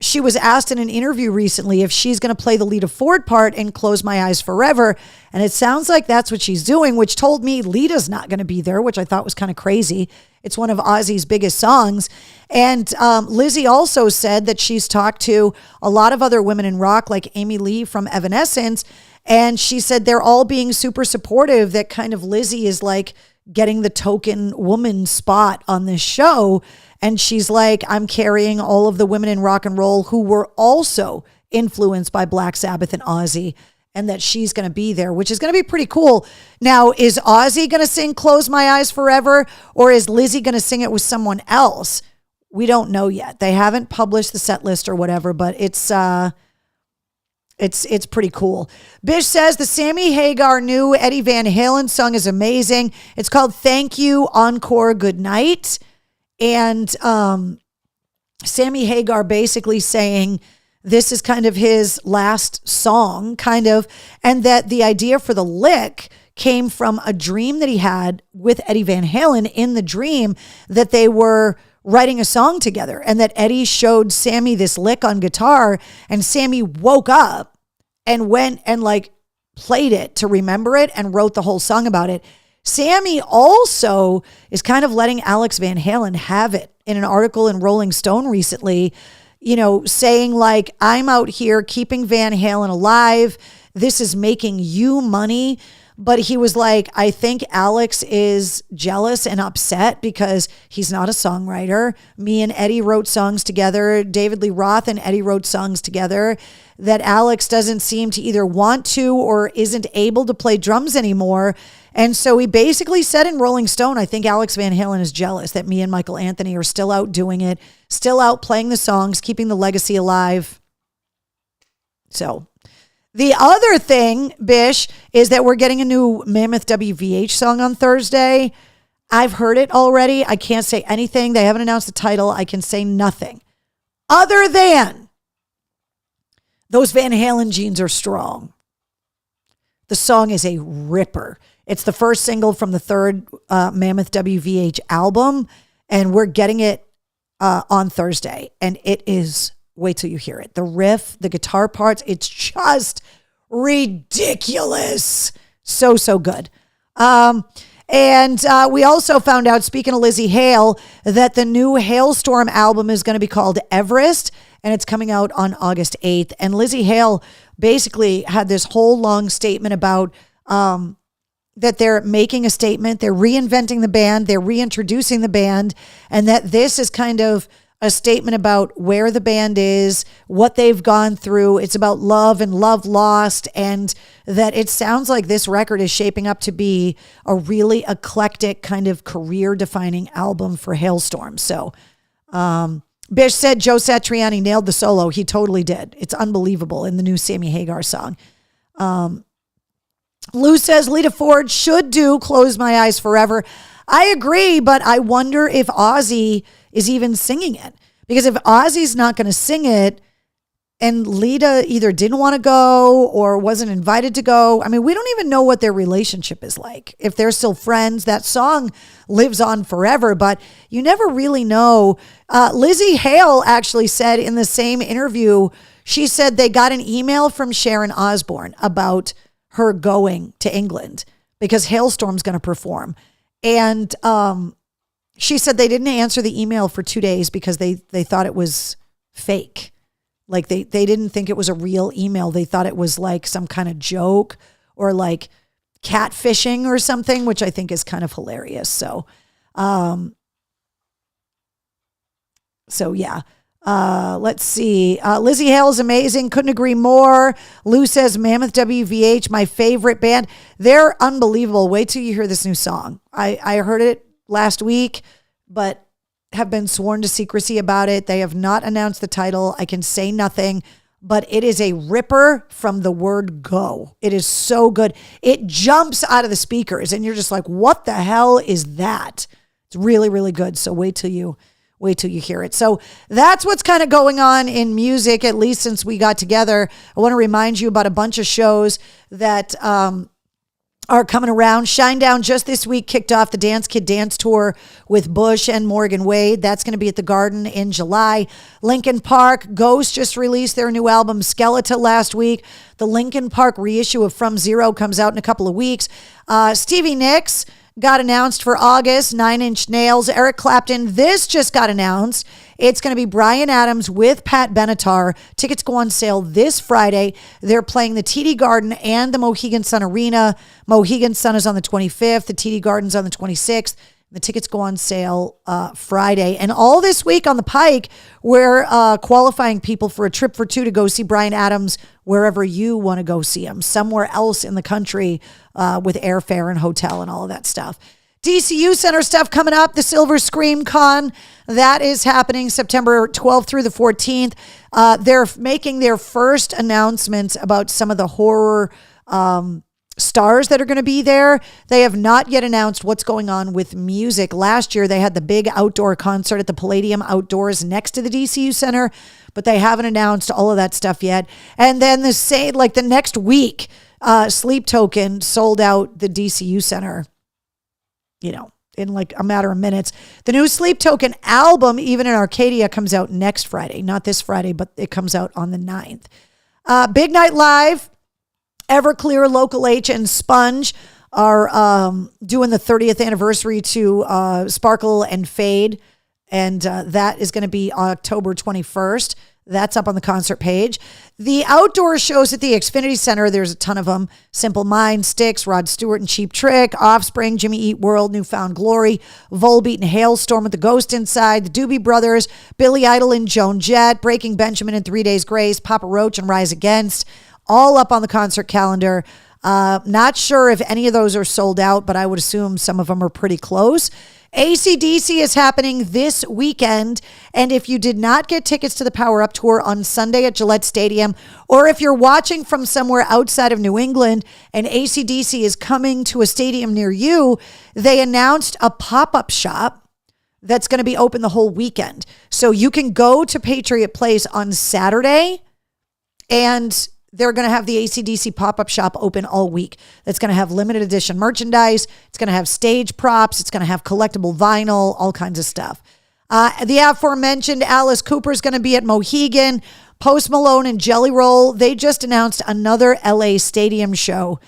she was asked in an interview recently if she's going to play the Lita Ford part in Close My Eyes Forever. And it sounds like that's what she's doing, which told me Lita's not going to be there, which I thought was kind of crazy. It's one of Ozzy's biggest songs. And Lizzie also said that she's talked to a lot of other women in rock, like Amy Lee from Evanescence. And she said they're all being super supportive, that kind of Lizzie is like getting the token woman spot on this show. And she's like, I'm carrying all of the women in rock and roll who were also influenced by Black Sabbath and Ozzy, and that she's going to be there, which is going to be pretty cool. Now, is Ozzy going to sing Close My Eyes Forever, or is Lizzie going to sing it with someone else? we don't know yet. They haven't published the set list or whatever, but it's pretty cool. Bish says the Sammy Hagar new Eddie Van Halen song is amazing. It's called Thank You, Encore, Good Night. And Sammy Hagar basically saying this is kind of his last song, kind of, and that the idea for the lick came from a dream that he had with Eddie Van Halen. In the dream that they were writing a song together and that Eddie showed Sammy this lick on guitar, and Sammy woke up and went and like played it to remember it and wrote the whole song about it. Sammy also is kind of letting Alex Van Halen have it in an article in Rolling Stone recently, you know, saying like, I'm out here keeping Van Halen alive. This is making you money. But he was like, I think Alex is jealous and upset because he's not a songwriter. Me and Eddie wrote songs together. David Lee Roth and Eddie wrote songs together. That Alex doesn't seem to either want to or isn't able to play drums anymore. And so he basically said in Rolling Stone, I think Alex Van Halen is jealous that me and Michael Anthony are still out doing it, still out playing the songs, keeping the legacy alive. So the other thing, Bish, is that we're getting a new Mammoth WVH song on Thursday. I've heard it already. I can't say anything. They haven't announced the title. I can say nothing other than those Van Halen genes are strong. The song is a ripper. It's the first single from the third Mammoth WVH album, and we're getting it on Thursday, and it is... Wait till you hear it. The riff, the guitar parts, it's just ridiculous. So good. And we also found out, speaking of Lizzie Hale, that the new Halestorm album is going to be called Everest, and it's coming out on August 8th. And Lizzie Hale basically had this whole long statement about that they're making a statement, they're reinventing the band, they're reintroducing the band, and that this is kind of a statement about where the band is, what they've gone through. It's about love and love lost, and that it sounds like this record is shaping up to be a really eclectic kind of career-defining album for Halestorm. So Bish said Joe Satriani nailed the solo. He totally did. It's unbelievable in the new Sammy Hagar song. Lou says Lita Ford should do Close My Eyes Forever. I agree, but I wonder if Ozzy is even singing it. Because if Ozzy's not going to sing it and Lita either didn't want to go or wasn't invited to go, I mean, we don't even know what their relationship is like. If they're still friends, that song lives on forever, but you never really know. Lizzie Hale actually said in the same interview, she said they got an email from Sharon Osbourne about her going to England because Halestorm's going to perform. And she said they didn't answer the email for 2 days because they thought it was fake. Like they didn't think it was a real email. They thought it was like some kind of joke or like catfishing or something, which I think is kind of hilarious. So yeah. Let's see. Lizzie Hale is amazing. Couldn't agree more. Lou says Mammoth WVH, my favorite band. They're unbelievable. Wait till you hear this new song. I heard it last week, but have been sworn to secrecy about it. They have not announced the title. I can say nothing, but it is a ripper from the word go. It is so good. It jumps out of the speakers and you're just like, what the hell is that? It's really, really good. So wait till you hear it. So that's what's kind of going on in music, at least since we got together. I want to remind you about a bunch of shows that are coming around. Shinedown just this week kicked off the Dance Kid Dance Tour with Bush and Morgan Wade. That's going to be at the Garden in July. Linkin Park, Ghost just released their new album Skeleton last week. The Linkin Park reissue of From Zero comes out in a couple of weeks. Stevie Nicks got announced for August, 9 Inch Nails, Eric Clapton. This just got announced. It's going to be Bryan Adams with Pat Benatar. Tickets go on sale this Friday. They're playing the TD Garden and the Mohegan Sun Arena. Mohegan Sun is on the 25th. The TD Garden's on the 26th. The tickets go on sale Friday. And all this week on the Pike, we're qualifying people for a trip for two to go see Bryan Adams wherever you want to go see him, somewhere else in the country with airfare and hotel and all of that stuff. DCU Center stuff coming up. The Silver Scream Con, that is happening September 12th through the 14th. They're making their first announcements about some of the horror stars that are going to be there. They have not yet announced what's going on with music. Last year, they had the big outdoor concert at the Palladium Outdoors next to the DCU Center, but they haven't announced all of that stuff yet. And then the next week, Sleep Token sold out the DCU Center, in like a matter of minutes. The new Sleep Token album, even in Arcadia, comes out next Friday. Not this Friday, but it comes out on the 9th. Big Night Live, Everclear, Local H, and Sponge are doing the 30th anniversary to Sparkle and Fade. And that is going to be October 21st. That's up on the concert page. The outdoor shows at the Xfinity Center, there's a ton of them. Simple Minds, Styx, Rod Stewart and Cheap Trick, Offspring, Jimmy Eat World, Newfound Glory, Volbeat and Hailstorm with the Ghost Inside, the Doobie Brothers, Billy Idol and Joan Jett, Breaking Benjamin and 3 Days Grace, Papa Roach and Rise Against, all up on the concert calendar. Not sure if any of those are sold out, but I would assume some of them are pretty close. AC/DC is happening this weekend, and if you did not get tickets to the Power Up Tour on Sunday at Gillette Stadium, or if you're watching from somewhere outside of New England and AC/DC is coming to a stadium near you, they announced a pop-up shop that's going to be open the whole weekend. So you can go to Patriot Place on Saturday, and they're going to have the AC/DC pop-up shop open all week. That's going to have limited edition merchandise. It's going to have stage props. It's going to have collectible vinyl, all kinds of stuff. The aforementioned Alice Cooper is going to be at Mohegan. Post Malone and Jelly Roll, they just announced another LA Stadium show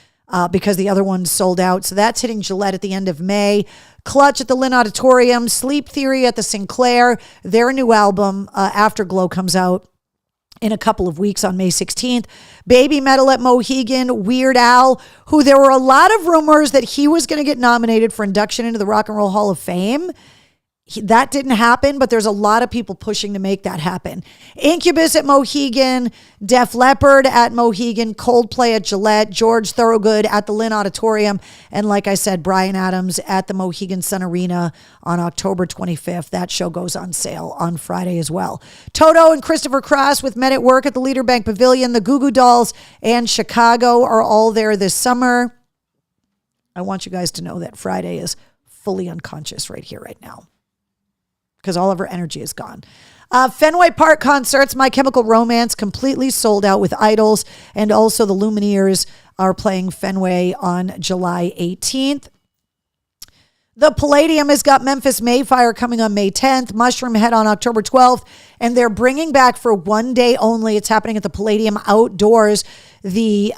because the other one sold out. So that's hitting Gillette at the end of May. Clutch at the Lynn Auditorium. Sleep Theory at the Sinclair. Their new album, Afterglow, comes out in a couple of weeks on May 16th. Baby Metal at Mohegan. Weird Al, who there were a lot of rumors that he was going to get nominated for induction into the Rock and Roll Hall of Fame. That didn't happen, but there's a lot of people pushing to make that happen. Incubus at Mohegan, Def Leppard at Mohegan, Coldplay at Gillette, George Thorogood at the Lynn Auditorium, and like I said, Bryan Adams at the Mohegan Sun Arena on October 25th. That show goes on sale on Friday as well. Toto and Christopher Cross with Men at Work at the Leader Bank Pavilion, the Goo Goo Dolls and Chicago are all there this summer. I want you guys to know that Friday is fully unconscious right here, right now, because all of her energy is gone. Fenway Park concerts, My Chemical Romance, completely sold out with Idols, and also the Lumineers are playing Fenway on July 18th. The Palladium has got Memphis Mayfire coming on May 10th, Mushroom Head on October 12th, and they're bringing back for one day only, it's happening at the Palladium Outdoors, the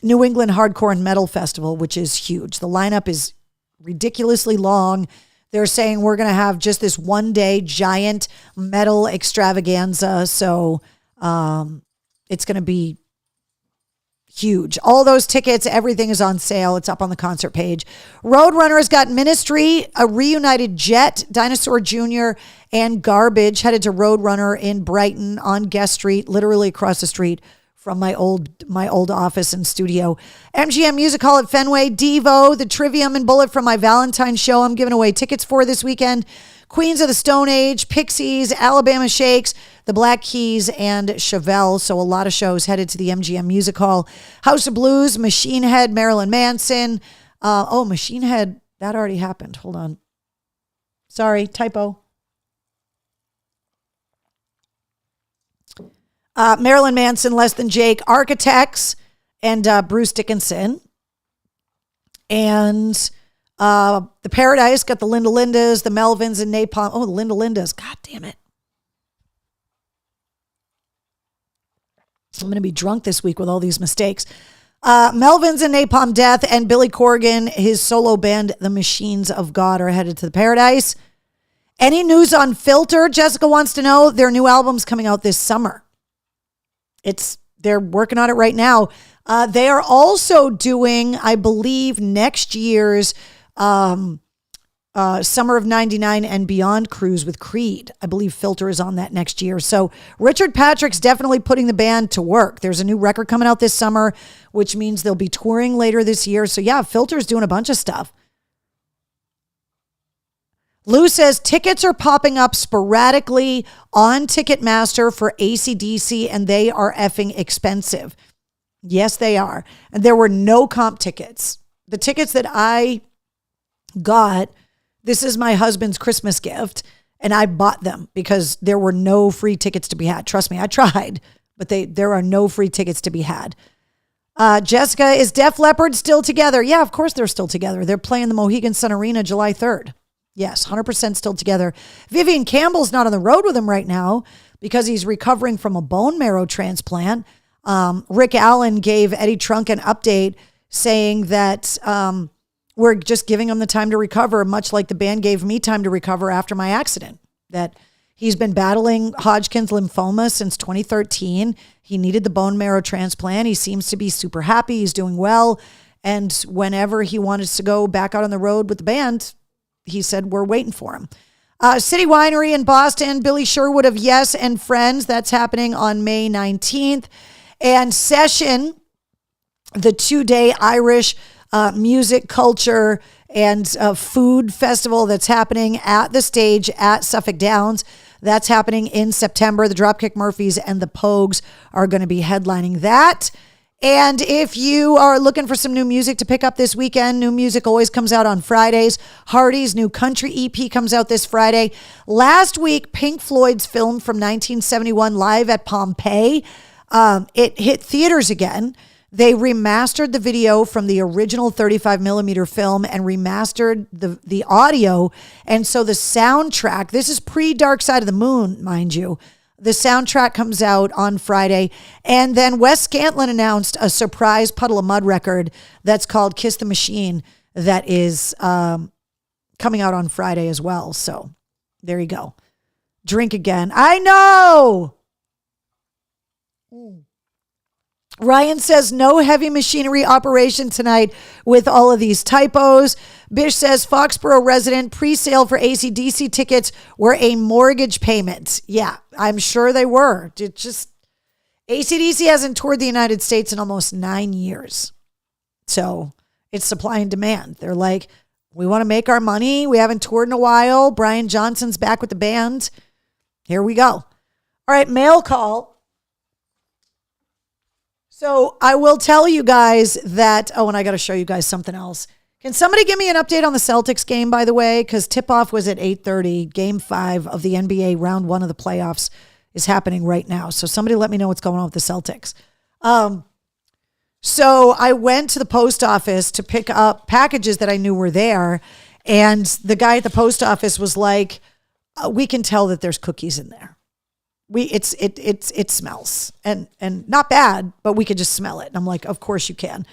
New England Hardcore and Metal Festival, which is huge. The lineup is ridiculously long. They're saying we're going to have just this one day giant metal extravaganza. So it's going to be huge. All those tickets, everything is on sale. It's up on the concert page. Roadrunner's got Ministry, a reunited Jet, Dinosaur Jr., and Garbage headed to Roadrunner in Brighton on Guest Street, literally across the street from my old office and studio. MGM Music Hall at Fenway, Devo, the Trivium and Bullet from my Valentine's show I'm giving away tickets for this weekend. Queens of the Stone Age, Pixies, Alabama Shakes, the Black Keys, and Chevelle. So a lot of shows headed to the MGM Music Hall. House of Blues, Machine Head, Marilyn Manson. Machine Head, that already happened. Hold on. Sorry, typo. Marilyn Manson, Less Than Jake, Architects, and Bruce Dickinson. And the Paradise got the Linda Lindas, the Melvins, and Napalm. Oh, the Linda Lindas. God damn it. I'm going to be drunk this week with all these mistakes. Melvins and Napalm Death and Billy Corgan, his solo band, The Machines of God, are headed to the Paradise. Any news on Filter? Jessica wants to know. Their new album's coming out this summer. They're working on it right now. They are also doing, I believe, next year's Summer of 99 and Beyond cruise with Creed. I believe Filter is on that next year. So Richard Patrick's definitely putting the band to work. There's a new record coming out this summer, which means they'll be touring later this year. So yeah, Filter's doing a bunch of stuff. Lou says tickets are popping up sporadically on Ticketmaster for AC/DC, and they are effing expensive. Yes, they are. And there were no comp tickets. The tickets that I got, this is my husband's Christmas gift, and I bought them because there were no free tickets to be had. Trust me, I tried, but there are no free tickets to be had. Jessica, is Def Leppard still together? Yeah, of course they're still together. They're playing the Mohegan Sun Arena July 3rd. Yes, 100% still together. Vivian Campbell's not on the road with him right now because he's recovering from a bone marrow transplant. Rick Allen gave Eddie Trunk an update saying that we're just giving him the time to recover, much like the band gave me time to recover after my accident. That he's been battling Hodgkin's lymphoma since 2013. He needed the bone marrow transplant. He seems to be super happy. He's doing well. And whenever he wanted to go back out on the road with the band, he said, we're waiting for him. City Winery in Boston, Billy Sherwood of Yes and Friends. That's happening on May 19th. And Session, the 2-day Irish music, culture, and food festival that's happening at the stage at Suffolk Downs. That's happening in September. The Dropkick Murphys and the Pogues are going to be headlining that. And if you are looking for some new music to pick up this weekend, new music always comes out on Fridays. Hardy's new country EP comes out this Friday. Last week, Pink Floyd's film from 1971, Live at Pompeii, it hit theaters again. They remastered the video from the original 35 millimeter film and remastered the audio. And so the soundtrack, this is pre-Dark Side of the Moon, mind you. The soundtrack comes out on Friday. And then Wes Scantlin announced a surprise Puddle of Mudd record that's called Kiss the Machine that is coming out on Friday as well. So there you go. Drink again. I know. Ryan says no heavy machinery operation tonight with all of these typos. Bish says Foxborough resident pre-sale for AC/DC tickets were a mortgage payment. Yeah, I'm sure they were. It just AC/DC hasn't toured the United States in almost 9 years. So it's supply and demand. They're like, we want to make our money. We haven't toured in a while. Brian Johnson's back with the band. Here we go. All right, mail call. So I will tell you guys that, and I got to show you guys something else. Can somebody give me an update on the Celtics game, by the way? Because tip-off was at 8:30. Game 5 of the NBA round 1 of the playoffs is happening right now. So somebody let me know what's going on with the Celtics. So I went to the post office to pick up packages that I knew were there. And the guy at the post office was like, we can tell that there's cookies in there. It smells and not bad, but we could just smell it. And I'm like, of course you can.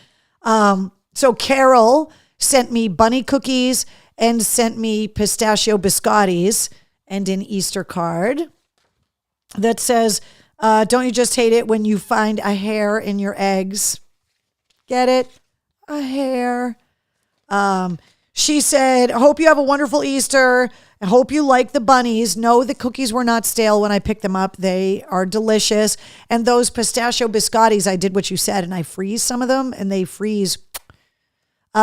So Carol sent me bunny cookies and sent me pistachio biscottis and an Easter card that says, don't you just hate it when you find a hair in your eggs? Get it? A hair. She said, hope you have a wonderful Easter. I hope you like the bunnies. No, the cookies were not stale when I picked them up. They are delicious. And those pistachio biscottis, I did what you said, and I freeze some of them, and they freeze.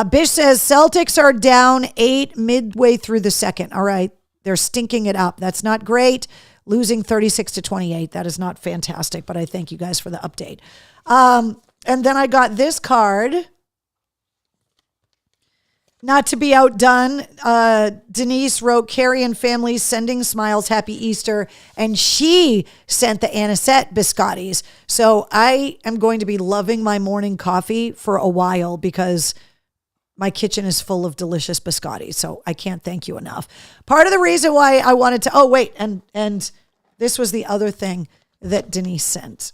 Bish says, Celtics are down 8 midway through the second. All right, they're stinking it up. That's not great. Losing 36-28. That is not fantastic, but I thank you guys for the update. And then I got this card. Not to be outdone, Denise wrote, Carrie and family sending smiles, happy Easter. And she sent the anisette biscottis. So I am going to be loving my morning coffee for a while because my kitchen is full of delicious biscottis. So I can't thank you enough. Part of the reason why I wanted to, and this was the other thing that Denise sent.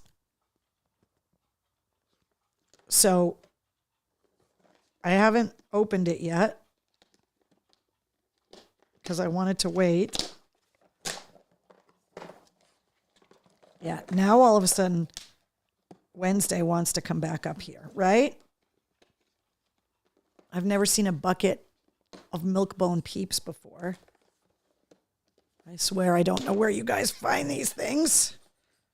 So I haven't opened it yet because I wanted to wait. Yeah, now all of a sudden Wednesday wants to come back up here, right? I've never seen a bucket of Milk-Bone Peeps before. I swear I don't know where you guys find these things.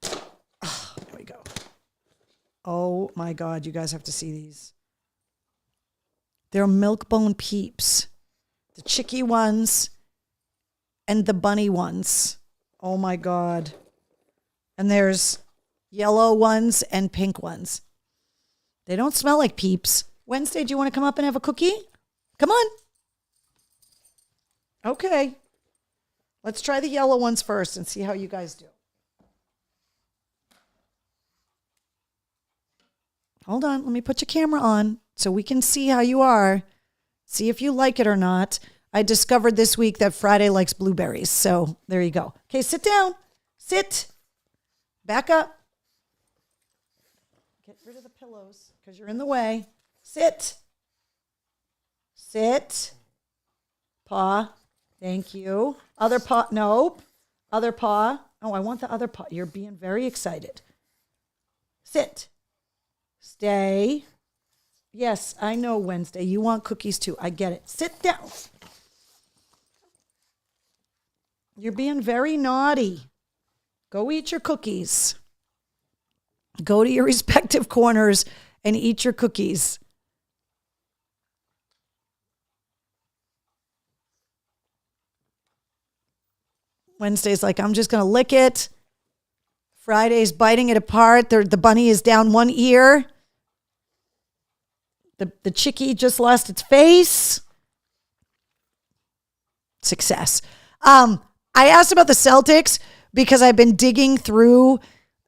Oh, there we go. Oh my God, you guys have to see these. They're Milk-Bone Peeps, the chicky ones, and the bunny ones. Oh my God. And there's yellow ones and pink ones. They don't smell like Peeps. Wednesday, do you want to come up and have a cookie? Come on. Okay. Let's try the yellow ones first and see how you guys do. Hold on. Let me put your camera on so we can see how you are. See if you like it or not. I discovered this week that Friday likes blueberries. So there you go. Okay, sit down. Sit. Back up. Get rid of the pillows because you're in the way. Sit. Sit. Paw. Thank you. Other paw. Nope. Other paw. Oh, I want the other paw. You're being very excited. Sit. Stay. Yes, I know, Wednesday. You want cookies too. I get it. Sit down. You're being very naughty. Go eat your cookies. Go to your respective corners and eat your cookies. Wednesday's like, I'm just going to lick it. Friday's biting it apart. The bunny is down one ear. The chickie just lost its face. Success. I asked about the Celtics because I've been digging through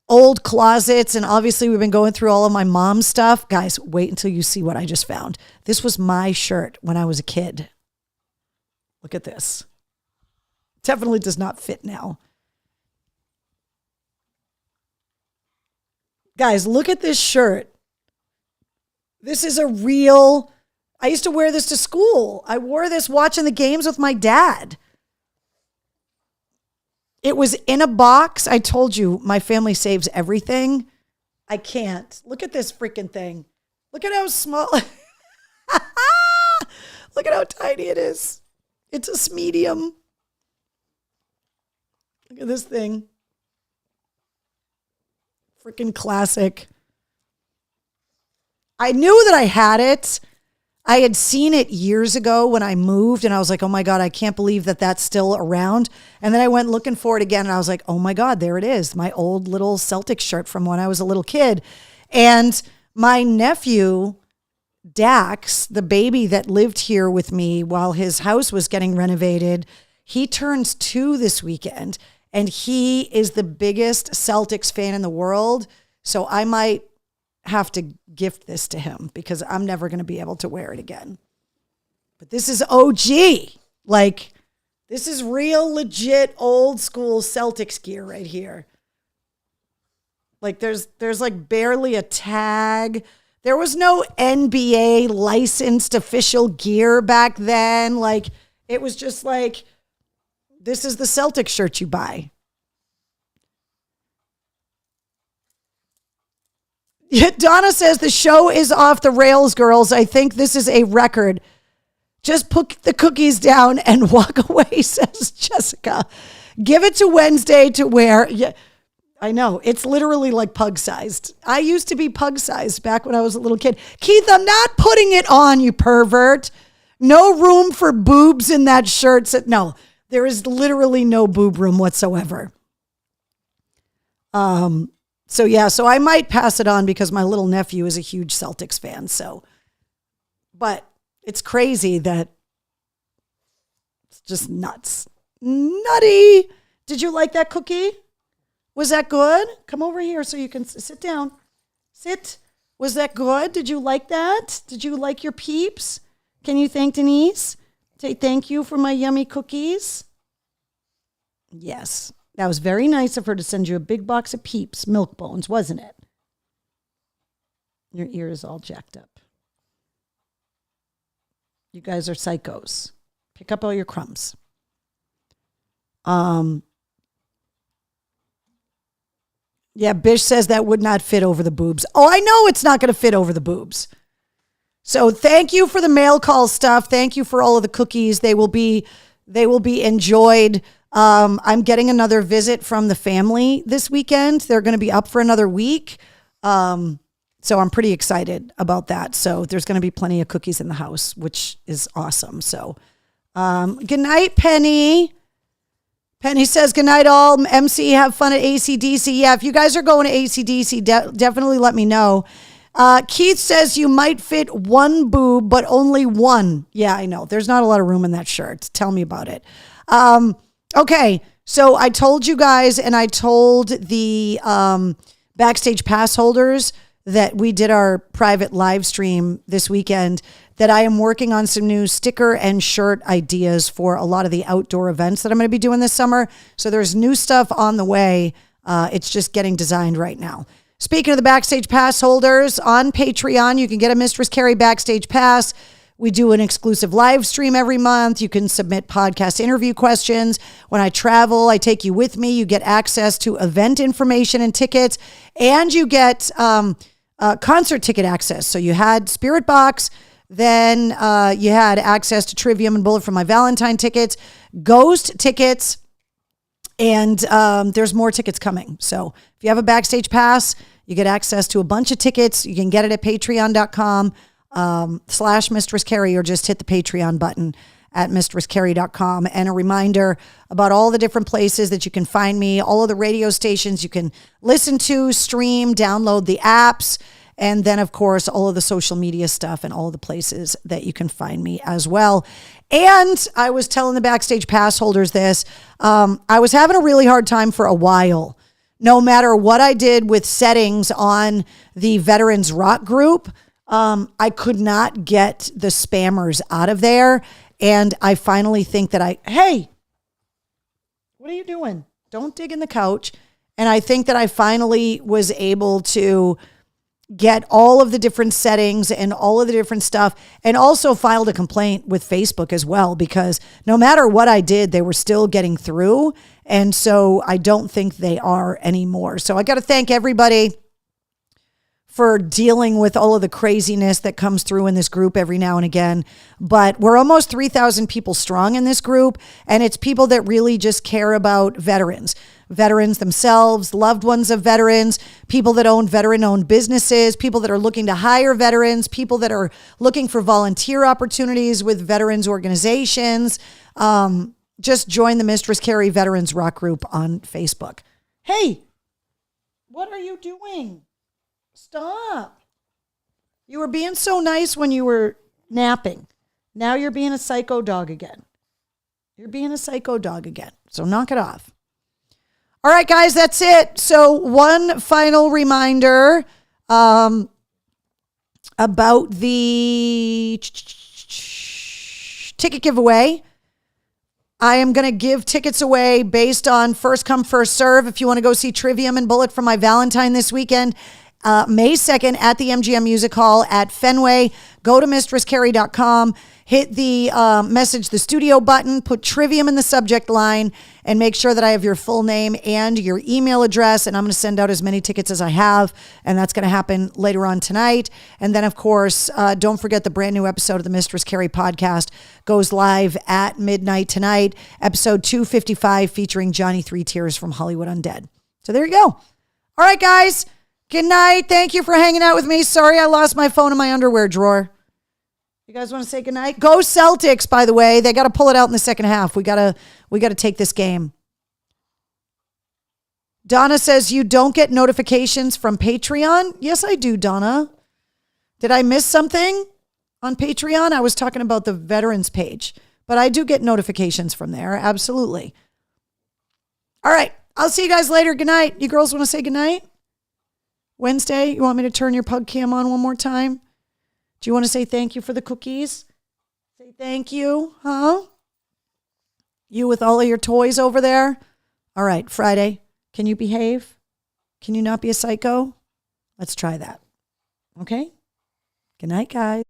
old closets, and obviously we've been going through all of my mom's stuff. Guys, wait until you see what I just found. This was my shirt when I was a kid. Look at this. Definitely does not fit now. Guys, look at this shirt. This is a real, I used to wear this to school. I wore this watching the games with my dad. It was in a box. I told you, my family saves everything. I can't. Look at this freaking thing. Look at how small. Look at how tiny it is. It's a medium. Look at this thing. Freaking classic. I knew that I had it. I had seen it years ago when I moved, and I was like, oh my God, I can't believe that that's still around. And then I went looking for it again, and I was like, oh my God, there it is. My old little Celtics shirt from when I was a little kid. And my nephew, Dax, the baby that lived here with me while his house was getting renovated, he turns 2 this weekend, and he is the biggest Celtics fan in the world. So I might have to gift this to him because I'm never going to be able to wear it again. But this is OG. Like, this is real legit old school Celtics gear right here. Like there's like barely a tag. There was no NBA licensed official gear back then. Like, it was just like, this is the Celtics shirt you buy. Donna says the show is off the rails, girls. I think this is a record. Just put the cookies down and walk away, says Jessica. Give it to Wednesday to wear. Yeah, I know. It's literally like pug-sized. I used to be pug-sized back when I was a little kid. Keith, I'm not putting it on, you pervert. No room for boobs in that shirt. No, there is literally no boob room whatsoever. So I might pass it on because my little nephew is a huge Celtics fan. So, but it's crazy that it's just nuts. Nutty. Did you like that cookie? Was that good? Come over here so you can sit down. Sit. Was that good? Did you like that? Did you like your Peeps? Can you thank Denise? Say thank you for my yummy cookies. Yes. That was very nice of her to send you a big box of Peeps milk bones, wasn't it? Your ear is all jacked up. You guys are psychos. Pick up all your crumbs. Yeah, Bish says that would not fit over the boobs. Oh, I know it's not going to fit over the boobs. So thank you for the mail call stuff. Thank you for all of the cookies. They will be enjoyed. I'm getting another visit from the family this weekend. They're going to be up for another week. So I'm pretty excited about that. So there's going to be plenty of cookies in the house, which is awesome. So, good night, Penny. Penny says, good night, all. MC, have fun at ACDC. Yeah, if you guys are going to ACDC, definitely let me know. Keith says you might fit one boob, but only one. Yeah, I know. There's not a lot of room in that shirt. Tell me about it. Okay, so I told you guys, and I told the Backstage Pass holders that we did our private live stream this weekend, that I am working on some new sticker and shirt ideas for a lot of the outdoor events that I'm going to be doing this summer. So there's new stuff on the way. It's just getting designed right now. Speaking of the Backstage Pass holders, on Patreon, you can get a Mistress Carrie Backstage Pass. We do an exclusive live stream every month. You can submit podcast interview questions. When I travel, I take you with me. You get access to event information and tickets, and you get concert ticket access. So you had Spirit Box, then you had access to Trivium and Bullet for My Valentine tickets, Ghost tickets, and there's more tickets coming. So if you have a Backstage Pass, you get access to a bunch of tickets. You can get it at patreon.com / Mistress Carrie, or just hit the Patreon button at mistresscarrie.com. And a reminder about all the different places that you can find me, all of the radio stations you can listen to, stream, download the apps, and then, of course, all of the social media stuff and all of the places that you can find me as well. And I was telling the Backstage Pass holders this. I was having a really hard time for a while. No matter what I did with settings on the Veterans Rock group, I could not get the spammers out of there. And I finally think that hey, what are you doing? Don't dig in the couch. And I think that I finally was able to get all of the different settings and all of the different stuff, and also filed a complaint with Facebook as well, because no matter what I did, they were still getting through. And so I don't think they are anymore. So I got to thank everybody for dealing with all of the craziness that comes through in this group every now and again. But we're almost 3,000 people strong in this group, and it's people that really just care about veterans themselves, loved ones of veterans, people that own veteran-owned businesses, people that are looking to hire veterans, people that are looking for volunteer opportunities with veterans organizations. Just join the Mistress Carrie Veterans Rock group on Facebook. Hey, what are you doing? Stop. You were being so nice when you were napping. Now you're being a psycho dog again. So knock it off. All right, guys, that's it. So one final reminder about the ticket giveaway. I am going to give tickets away based on first come, first serve. If you want to go see Trivium and Bullet for My Valentine this weekend, May 2nd at the MGM Music Hall at Fenway, go to mistresscarrie.com, hit the message the studio button, put Trivium in the subject line, and make sure that I have your full name and your email address. And I'm going to send out as many tickets as I have. And that's going to happen later on tonight. And then, of course, don't forget the brand new episode of the Mistress Carrie podcast goes live at midnight tonight. Episode 255 featuring Johnny Three Tears from Hollywood Undead. So there you go. All right, guys. Good night. Thank you for hanging out with me. Sorry I lost my phone in my underwear drawer. You guys want to say goodnight? Go Celtics, by the way. They got to pull it out in the second half. We got to take this game. Donna says you don't get notifications from Patreon. Yes, I do, Donna. Did I miss something on Patreon? I was talking about the veterans page, but I do get notifications from there. Absolutely. All right. I'll see you guys later. Good night. You girls want to say goodnight? Wednesday, you want me to turn your pug cam on one more time? Do you want to say thank you for the cookies? Say thank you, huh? You with all of your toys over there? All right, Friday, can you behave? Can you not be a psycho? Let's try that. Okay? Good night, guys.